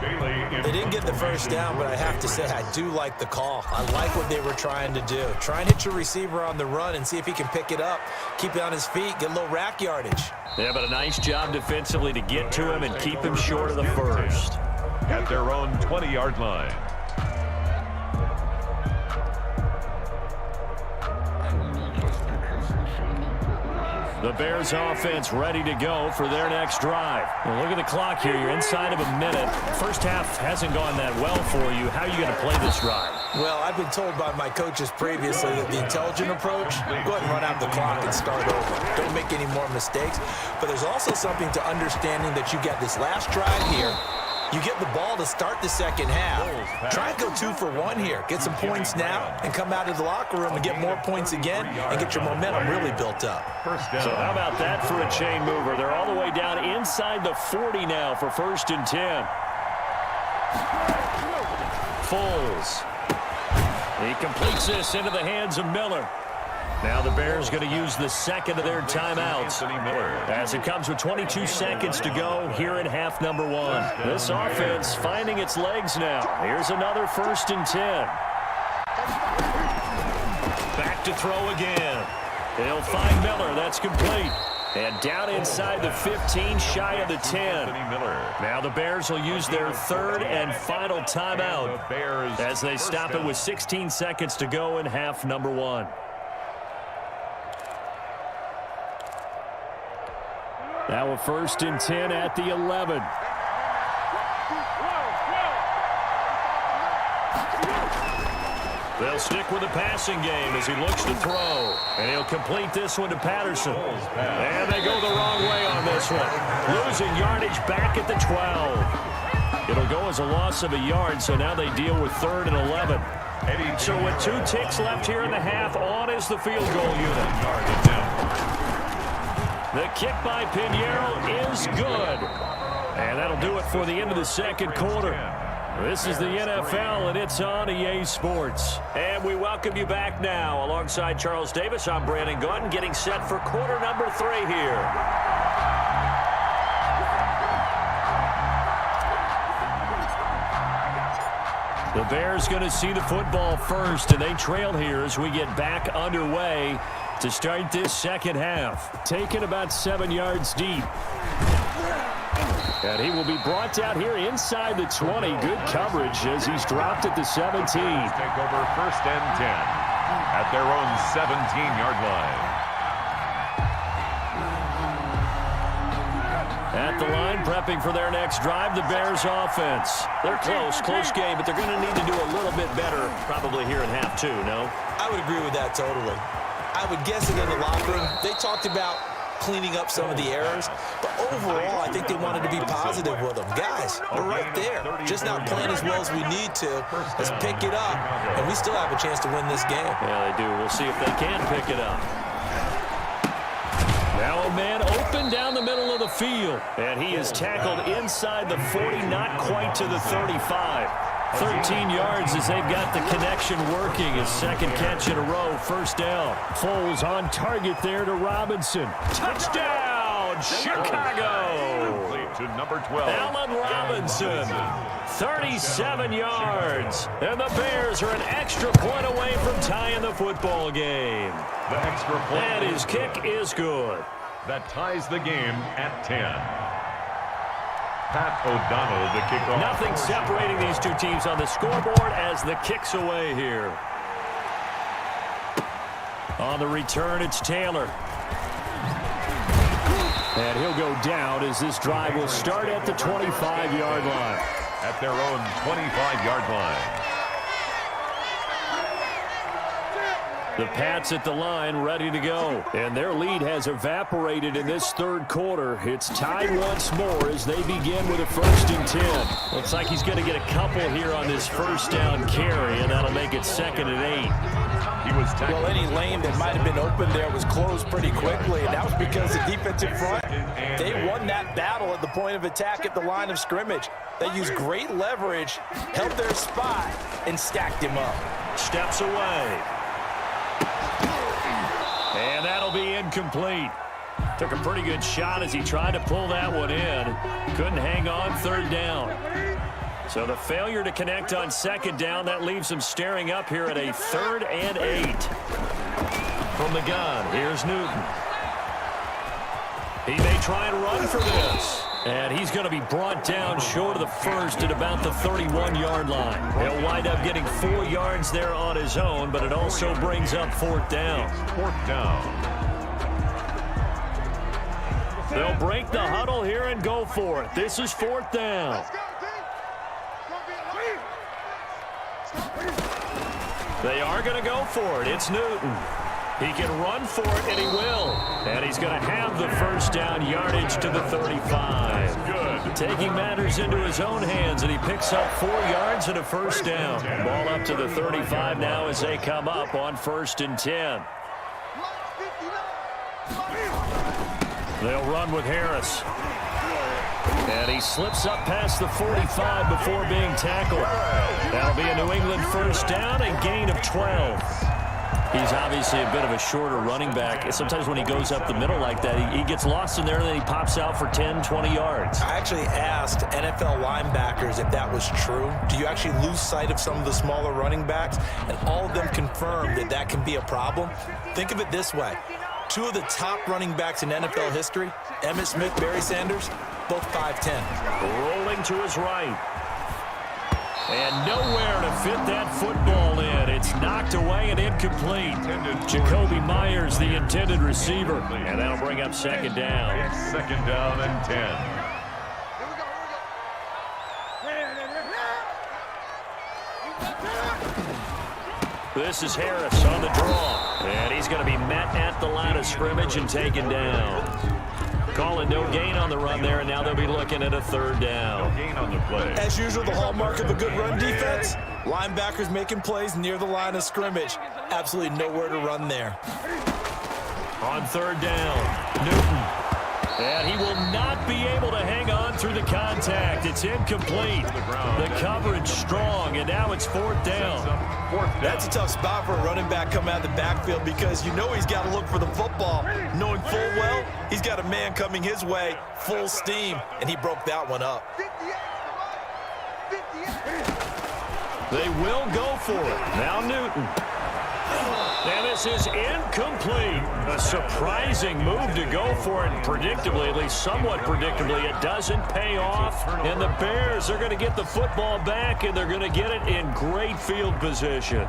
They didn't get the first down, but I have to say I do like the call. I like what they were trying to do. Try and hit your receiver on the run and see if he can pick it up, keep it on his feet, get a little rack yardage. Yeah, but a nice job defensively to get to him and keep him short of the first. At their own 20-yard line. The Bears offense ready to go for their next drive. Well, look at the clock here. You're inside of a minute. First half hasn't gone that well for you. How are you going to play this drive? Well, I've been told by my coaches previously that the intelligent approach, go ahead and run out the clock and start over. Don't make any more mistakes. But there's also something to understanding that you get this last drive here. You get the ball to start the second half. Try and go 2 for 1 here. Get some points now and come out of the locker room and get more points again and get your momentum really built up. So how about that for a chain mover? They're all the way down inside the 40 now for 1st and 10. Foles. He completes this into the hands of Miller. Now the Bears going to use the second of their timeouts as it comes with 22 seconds to go here in half number 1. This offense finding its legs now. Here's another 1st and 10. Back to throw again. They'll find Miller. That's complete. And down inside the 15, shy of the 10. Now the Bears will use their 3rd and final timeout as they stop it with 16 seconds to go in half number 1. Now a 1st and 10 at the 11. They'll stick with the passing game as he looks to throw. And he'll complete this one to Patterson. And they go the wrong way on this one. Losing yardage back at the 12. It'll go as a loss of a yard, so now they deal with 3rd and 11. So with 2 ticks left here in the half, on is the field goal unit. The kick by Pinheiro is good. And that'll do it for the end of the second quarter. This is the NFL, and it's on EA Sports. And we welcome you back now. Alongside Charles Davis, I'm Brandon Gunn, getting set for quarter number 3 here. The Bears going to see the football first, and they trail here as we get back underway to start this second half. Taken about 7 yards deep. And he will be brought down here inside the 20. Good coverage as he's dropped at the 17. Take over 1st and 10 at their own 17-yard line. At the line, prepping for their next drive, the Bears offense. They're close game, but they're going to need to do a little bit better probably here in half 2, no? I would agree with that totally. I would guess it in the locker room. They talked about cleaning up some of the errors, but overall, I think they wanted to be positive with them. Guys, we're right there. Just not playing as well as we need to. Let's pick it up, and we still have a chance to win this game. Yeah, they do. We'll see if they can pick it up. Now a man open down the middle of the field, and he is tackled inside the 40, not quite to the 35. 13 yards as they've got the connection working. His second catch in a row, 1st down. Foles on target there to Robinson. Touchdown, Chicago! To number 12. Allen Robinson, 37 yards. And the Bears are an extra point away from tying the football game. The extra point. And his kick is good. That ties the game at 10. Pat O'Donnell, the kickoff. Nothing separating these 2 teams on the scoreboard as the kick's away here. On the return, it's Taylor. And he'll go down as this drive will start at the 25-yard line. At their own 25-yard line. The Pats at the line, ready to go. And their lead has evaporated in this third quarter. It's tied once more as they begin with a 1st and 10. Looks like he's going to get a couple here on this first down carry, and that'll make it 2nd and 8. He was tackled. Well, any lane that might have been open there was closed pretty quickly, and that was because the defensive front, they won that battle at the point of attack at the line of scrimmage. They used great leverage, held their spot, and stacked him up. Steps away. And that'll be incomplete. Took a pretty good shot as he tried to pull that one in. Couldn't hang on 3rd down. So the failure to connect on 2nd down, that leaves him staring up here at a 3rd and 8. From the gun, here's Newton. He may try and run for this. And he's going to be brought down short of the first at about the 31-yard line. He'll wind up getting 4 yards there on his own, but it also brings up 4th down. 4th down. They'll break the huddle here and go for it. This is 4th down. They are going to go for it. It's Newton. He can run for it, and he will. And he's going to have the 1st down yardage to the 35. Good. Taking matters into his own hands, and he picks up 4 yards and a 1st down. Ball up to the 35 now as they come up on 1st and 10. They'll run with Harris. And he slips up past the 45 before being tackled. That'll be a New England 1st down and gain of 12. He's obviously a bit of a shorter running back. Sometimes when he goes up the middle like that, he gets lost in there and then he pops out for 10, 20 yards. I actually asked NFL linebackers if that was true. Do you actually lose sight of some of the smaller running backs? And all of them confirmed that that can be a problem. Think of it this way. 2 of the top running backs in NFL history, Emmitt Smith, Barry Sanders, both 5'10". Rolling to his right. And nowhere to fit that football in. It's knocked away and incomplete. Jacoby Myers, the intended receiver. And that'll bring up 2nd down. It's 2nd down and 10. This is Harris on the draw. And he's going to be met at the line of scrimmage and taken down. Calling no gain on the run there, and now they'll be looking at a 3rd down. No gain on the play. As usual, the hallmark of a good run defense, linebackers making plays near the line of scrimmage. Absolutely nowhere to run there. On 3rd down, Newton. And he will not be able to hang on through the contact. It's incomplete. The coverage strong, and now it's 4th down. That's a tough spot for a running back coming out of the backfield because you know he's got to look for the football, knowing full well he's got a man coming his way, full steam, and he broke that one up. They will go for it. Now Newton. And this is incomplete. A surprising move to go for it. Predictably, at least somewhat predictably, it doesn't pay off. And the Bears are going to get the football back, and they're going to get it in great field position.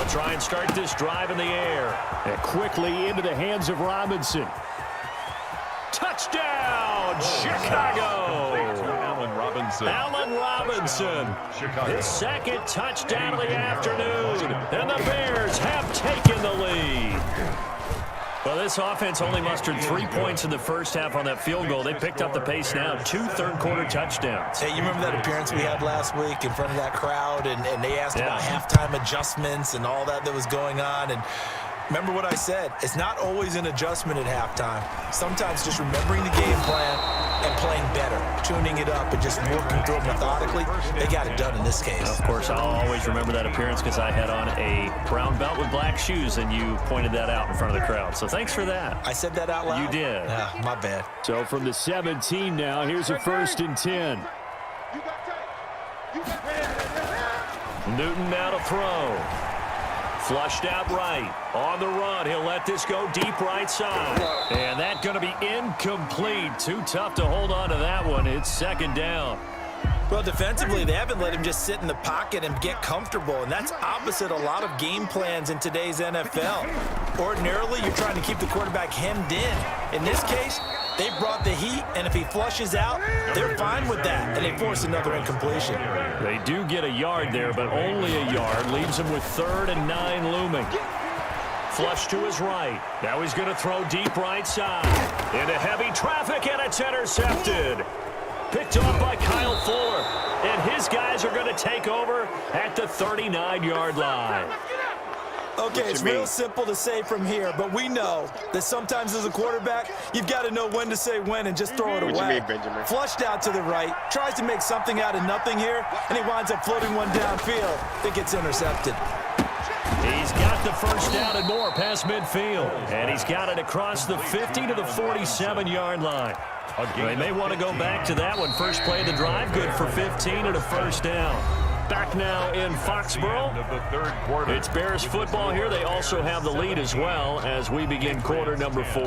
Try and start this drive in the air. And quickly into the hands of Robinson. Touchdown, Chicago! Allen Robinson. His 2nd touchdown of the afternoon. And the Bears have taken the lead. Well, this offense only mustered 3 points in the first half on that field goal. They picked up the pace now. 2 third-quarter touchdowns. Hey, you remember that appearance we had last week in front of that crowd, and they asked about halftime adjustments and all that was going on, and remember what I said. It's not always an adjustment at halftime. Sometimes just remembering the game plan and playing better, tuning it up and just working through it methodically. They got it done in this case. Of course, I'll always remember that appearance because I had on a brown belt with black shoes, and you pointed that out in front of the crowd. So thanks for that. I said that out loud? You did. Yeah, my bad. So from the 17 now, here's a 1st and 10. Newton now to throw. Flushed out right. On the run, he'll let this go deep right side. And that's going to be incomplete. Too tough to hold on to that one. It's 2nd down. Well, defensively, they haven't let him just sit in the pocket and get comfortable, and that's opposite a lot of game plans in today's NFL. Ordinarily, you're trying to keep the quarterback hemmed in. In this case, they brought the heat, and if he flushes out, they're fine with that, and they force another incompletion. They do get a yard there, but only a yard. Leaves him with 3rd and 9 looming. Flush to his right. Now he's going to throw deep right side. Into heavy traffic, and it's intercepted. Picked off by Kyle Fuller. And his guys are going to take over at the 39-yard line. Okay, it's real simple to say from here, but we know that sometimes as a quarterback, you've got to know when to say when and just throw it away. What you mean, Benjamin? Flushed out to the right, tries to make something out of nothing here, and he winds up floating one downfield that gets intercepted. He's got the first down and more past midfield. And he's got it across the 50 to the 47-yard line. They may want to go back to that one. First play of the drive, good for 15 and a first down. Back now in Foxborough. It's Bears football here. They also have the lead as well as we begin quarter number 4.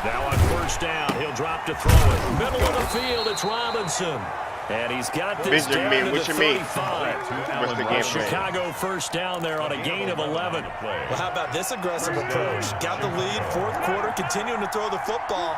Now on first down, he'll drop to throw it. Middle of the field, it's Robinson. And he's got this down to the 35. What's the game plan? Chicago first down there on a gain of 11. Well, how about this aggressive approach? Got the lead, 4th quarter, continuing to throw the football.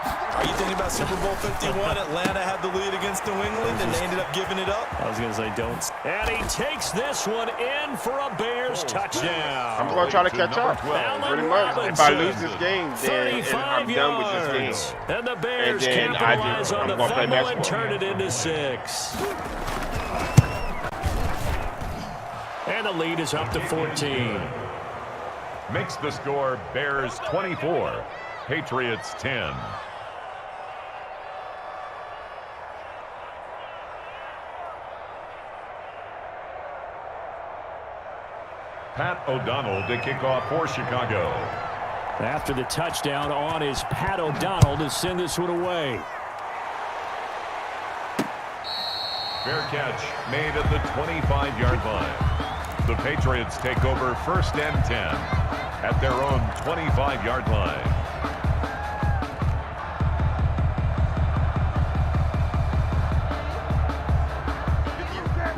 Are you thinking about Super Bowl 51? Atlanta had the lead against New England, and they ended up giving it up? I was going to say don't. And he takes this one in for a Bears touchdown. I'm going to try to catch up, pretty much. If I lose this game, then I'm done with this game. And the Bears capitalize on the fumble and turn it into 6. And the lead is up to 14. Makes the score Bears 24, Patriots 10. Pat O'Donnell to kick off for Chicago. After the touchdown on is Pat O'Donnell to send this one away. Fair catch made at the 25-yard line. The Patriots take over 1st and 10 at their own 25-yard line.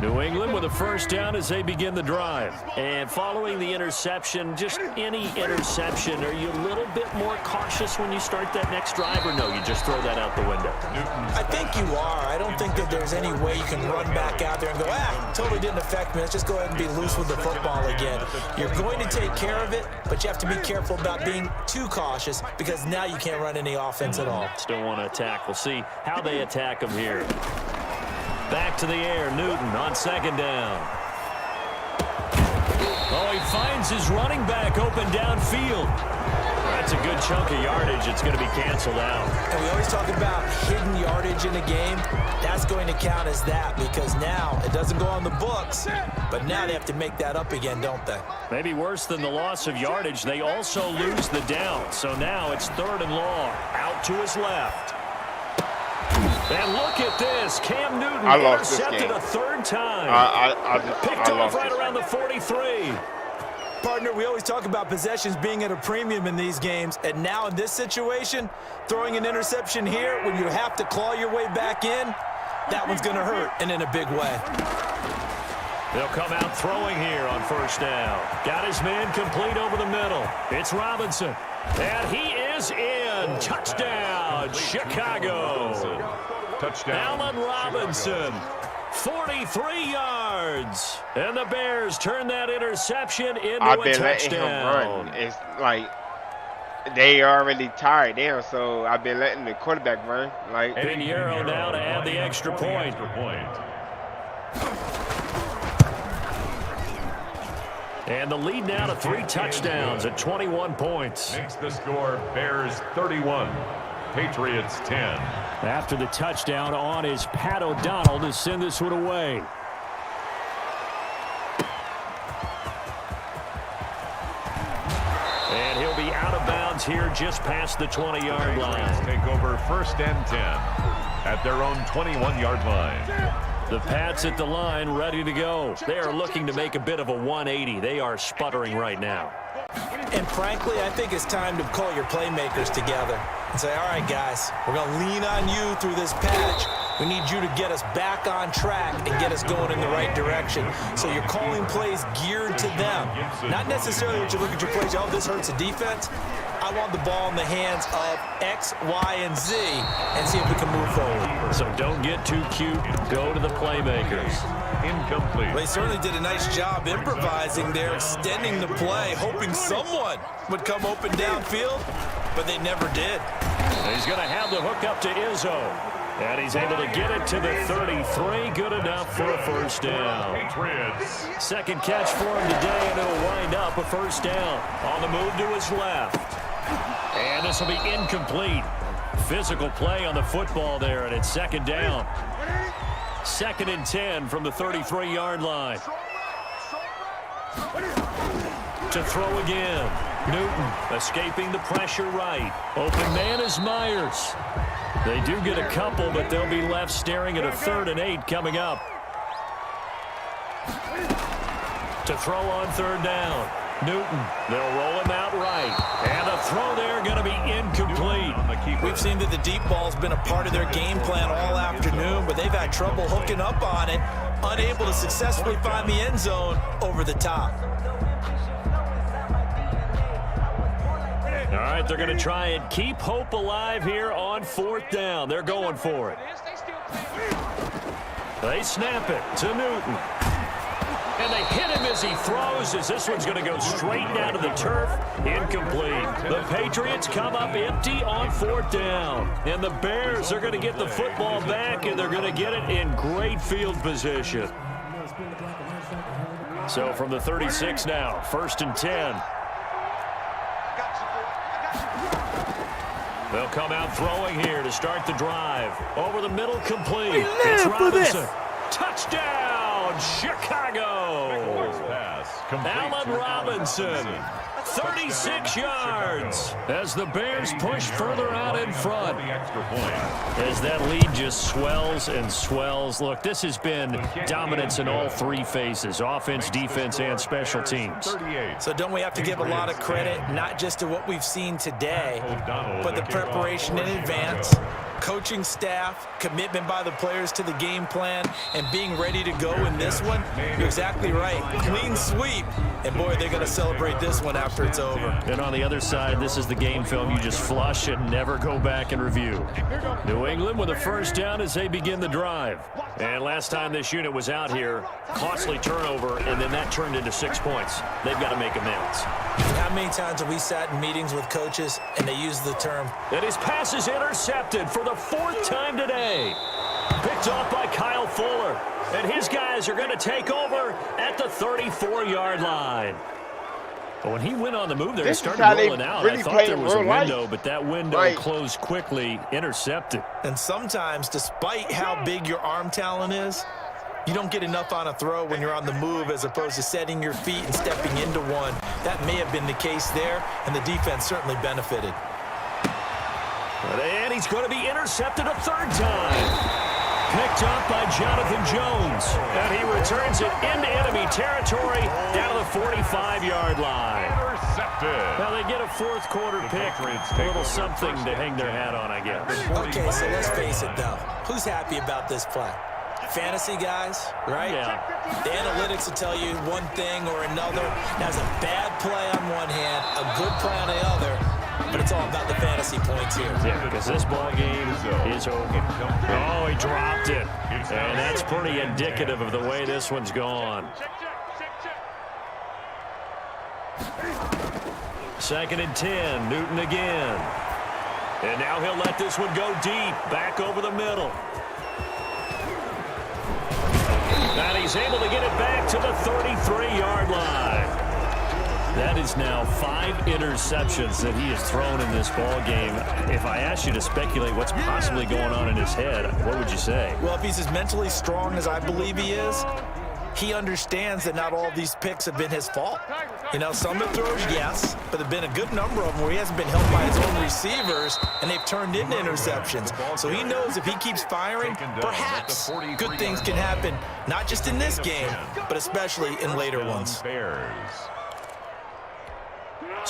New England with a first down as they begin the drive. And following the interception, just any interception, are you a little bit more cautious when you start that next drive, or no, you just throw that out the window? I think you are. I don't think that there's any way you can run back out there and go, totally didn't affect me. Let's just go ahead and be loose with the football again. You're going to take care of it, but you have to be careful about being too cautious because now you can't run any offense at all. Still want to attack. We'll see how they attack them here. Back to the air, Newton on 2nd down. Oh, he finds his running back open downfield. That's a good chunk of yardage. It's going to be canceled out. And we always talk about hidden yardage in a game. That's going to count as that because now it doesn't go on the books, but now they have to make that up again, don't they? Maybe worse than the loss of yardage, they also lose the down. So now it's 3rd and long. Out to his left. And look at this. Cam Newton intercepted a 3rd time. I picked off right around the 43. Partner, we always talk about possessions being at a premium in these games, and now in this situation, throwing an interception here when you have to claw your way back in, that one's going to hurt, and in a big way. They'll come out throwing here on first down. Got his man complete over the middle. It's Robinson. And he is in. Touchdown, Chicago. Touchdown. Allen Robinson, 43 yards. And the Bears turn that interception into a touchdown. I've been letting him run. It's like they already tired there, so I've been letting the quarterback run. Like Pinheiro now to add the extra point. And the lead now to 3 touchdowns at 21 points. Makes the score Bears 31, Patriots 10. After the touchdown on is Pat O'Donnell to send this one away. And he'll be out of bounds here just past the 20-yard line. Take over 1st and 10 at their own 21-yard line. The Pats at the line ready to go. They are looking to make a bit of a 180. They are sputtering right now. And frankly, I think it's time to call your playmakers together and say, all right, guys, we're going to lean on you through this patch. We need you to get us back on track and get us going in the right direction. So you're calling plays geared to them. Not necessarily that you look at your plays, oh, this hurts the defense. I want the ball in the hands of X, Y, and Z and see if we can move forward. So don't get too cute. Go to the playmakers. Incomplete. Well, they certainly did a nice job improvising there, extending the play, hoping someone would come open downfield, but they never did. He's going to have the hook up to Izzo. And he's able to get it to the 33. Good enough for a first down. Patriots. Second catch for him today, and it'll wind up a first down. On the move to his left. And this will be incomplete. Physical play on the football there, and it's second down. 2nd and 10 from the 33-yard line. To throw again. Newton escaping the pressure right. Open man is Myers. They do get a couple, but they'll be left staring at a 3rd and 8 coming up. To throw on 3rd down. Newton, they'll roll him out right. And a throw there going to be incomplete. We've seen that the deep ball's been a part of their game plan all afternoon, but they've had trouble hooking up on it, unable to successfully find the end zone over the top. All right, they're going to try and keep hope alive here on 4th down. They're going for it. They snap it to Newton. And they hit him as he throws, as this one's going to go straight down to the turf. Incomplete. The Patriots come up empty on 4th down. And the Bears are going to get the football back, and they're going to get it in great field position. So from the 36 now, 1st and 10. They'll come out throwing here to start the drive. Over the middle, complete. It's Robinson. Touchdown, Chicago. Allen Robinson, 36 yards as the Bears push further out in front. As that lead just swells and swells. Look, this has been dominance in all 3 phases, offense, defense, and special teams. So don't we have to give a lot of credit, not just to what we've seen today, but the preparation in advance, coaching staff, commitment by the players to the game plan, and being ready to go in this one? You're exactly right. Clean sweep. And, boy, they're going to celebrate this one after it's over. And on the other side, this is the game film you just flush and never go back and review. New England with a first down as they begin the drive. And last time this unit was out here, costly turnover, and then that turned into 6 points. They've got to make amends. How many times have we sat in meetings with coaches and they use the term, and his pass is intercepted for the 4th time today. Picked off by Kyle Fuller. And his guys are going to take over at the 34-yard line. But when he went on the move there, he started rolling out. I thought there was a window, but that window closed quickly, intercepted. And sometimes, despite how big your arm talent is, you don't get enough on a throw when you're on the move as opposed to setting your feet and stepping into one. That may have been the case there, and the defense certainly benefited. And he's going to be intercepted a 3rd time. Picked up by Jonathan Jones. And he returns it into enemy territory down to the 45-yard line. Intercepted. Now they get a 4th quarter pick. A little something to hang their hat on, I guess. Okay, so let's face it, though. Who's happy about this play? Fantasy guys, right? Yeah. The analytics will tell you one thing or another. That's a bad play on one hand, a good play on the other. But it's all about the fantasy points here. Yeah, because this ball game is over. Oh, he dropped it. And that's pretty indicative of the way this one's gone. 2nd and 10, Newton again. And now he'll let this one go deep, back over the middle. And he's able to get it back to the 33-yard line. That is now 5 interceptions that he has thrown in this ball game. If I asked you to speculate what's possibly going on in his head, what would you say? Well, if he's as mentally strong as I believe he is, he understands that not all of these picks have been his fault. You know, some of the throws, yes, but there have been a good number of them where he hasn't been helped by his own receivers, and they've turned into interceptions. So he knows if he keeps firing, perhaps good things can happen, not just in this game, but especially in later ones.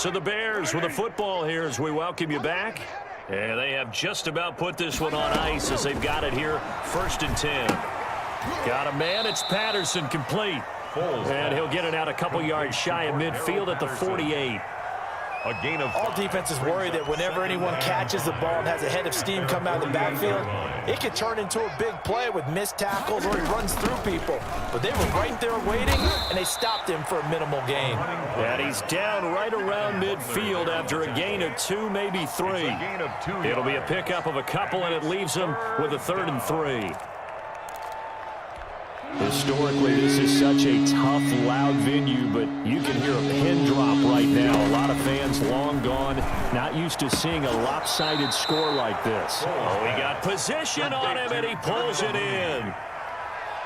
So the Bears with a football here as we welcome you back. And they have just about put this one on ice as they've got it here, 1st and 10. Got a man, it's Patterson, complete. And he'll get it out a couple yards shy of midfield at the 48. A gain of all defenses worry that whenever anyone catches the ball and has a head of steam come out of the backfield, it could turn into a big play with missed tackles or he runs through people. But they were right there waiting, and they stopped him for a minimal gain. And he's down right around midfield after a gain of 2, maybe 3. It'll be a pickup of a couple, and it leaves them with a 3rd and 3. Historically, this is such a tough, loud venue, but you can hear a pin drop right now. A lot of fans long gone, not used to seeing a lopsided score like this. Oh, he got position on him, and he pulls it in.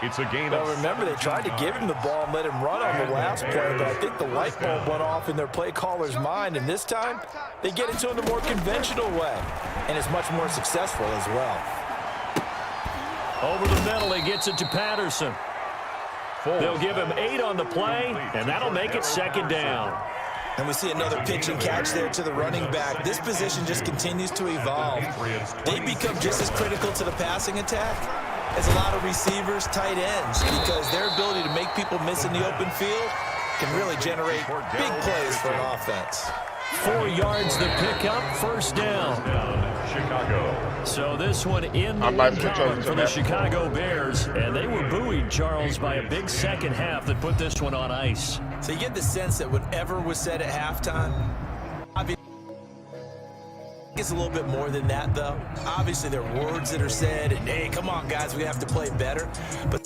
It's a gain of... Well, remember, they tried to give him the ball and let him run on the last play, but I think the light bulb went off in their play caller's mind, and this time, they get it to him the more conventional way, and it's much more successful as well. Over the middle, he gets it to Patterson. They'll give him 8 on the play, and that'll make it 2nd down. And we see another pitch and catch there to the running back. This position just continues to evolve. They become just as critical to the passing attack as a lot of receivers, tight ends, because their ability to make people miss in the open field can really generate big plays for an offense. 4 yards the pickup, 1st down. Chicago. So this one in the win column for the Chicago Bears, and they were buoyed, Charles, by a big second half that put this one on ice. So you get the sense that whatever was said at halftime, it's a little bit more than that, though. Obviously, there are words that are said, and hey, come on, guys, we have to play better. But